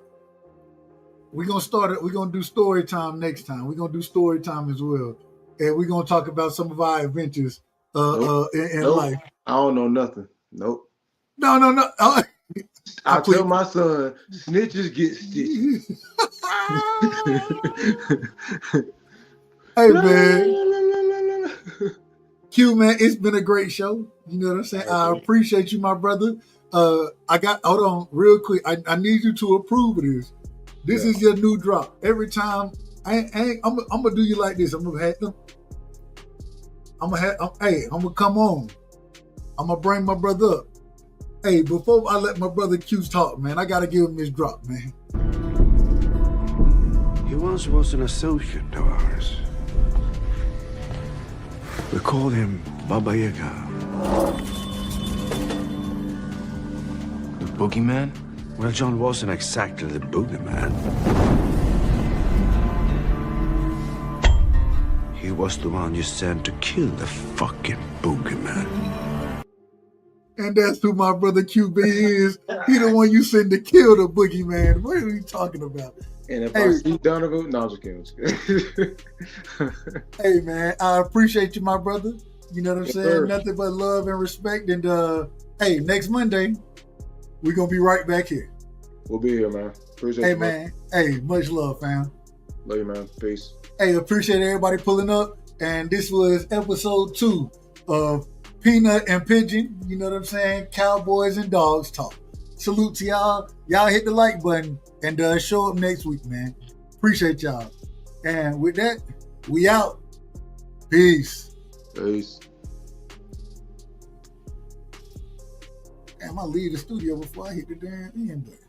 we're gonna do story time next time. We're gonna do story time as well. And we're gonna talk about some of our adventures in life. I don't know nothing. Nope. No. I tell my son, snitches get stitched. Hey, man. Q, man, it's been a great show. You know what I'm saying? I appreciate you, my brother. Hold on real quick. I need you to approve of this. This is your new drop. Every time, I'm gonna do you like this. I'm gonna come on. I'm gonna bring my brother up. Hey, before I let my brother Q talk, man, I gotta give him this drop, man. He once was an associate of ours. We called him Baba Yaga. The boogeyman? Well, John wasn't exactly the boogeyman. He was the one you sent to kill the fucking boogeyman. And that's who my brother QB is. He the one you send to kill the boogeyman. What are you talking about? And if I see Donovan, no, I'm just kidding. Hey, man, I appreciate you, my brother. You know what I'm saying? Sir. Nothing but love and respect. And hey, next Monday, we're gonna be right back here. We'll be here, man. Appreciate you, man. Hey, much love, fam. Love you, man. Peace. Hey, appreciate everybody pulling up. And this was episode 2 of Peanut and Pigeon. You know what I'm saying? Cowboys and Dogs talk. Salute to y'all. Y'all hit the like button and show up next week, man. Appreciate y'all. And with that, we out. Peace. Peace. Damn, I leave the studio before I hit the damn end button.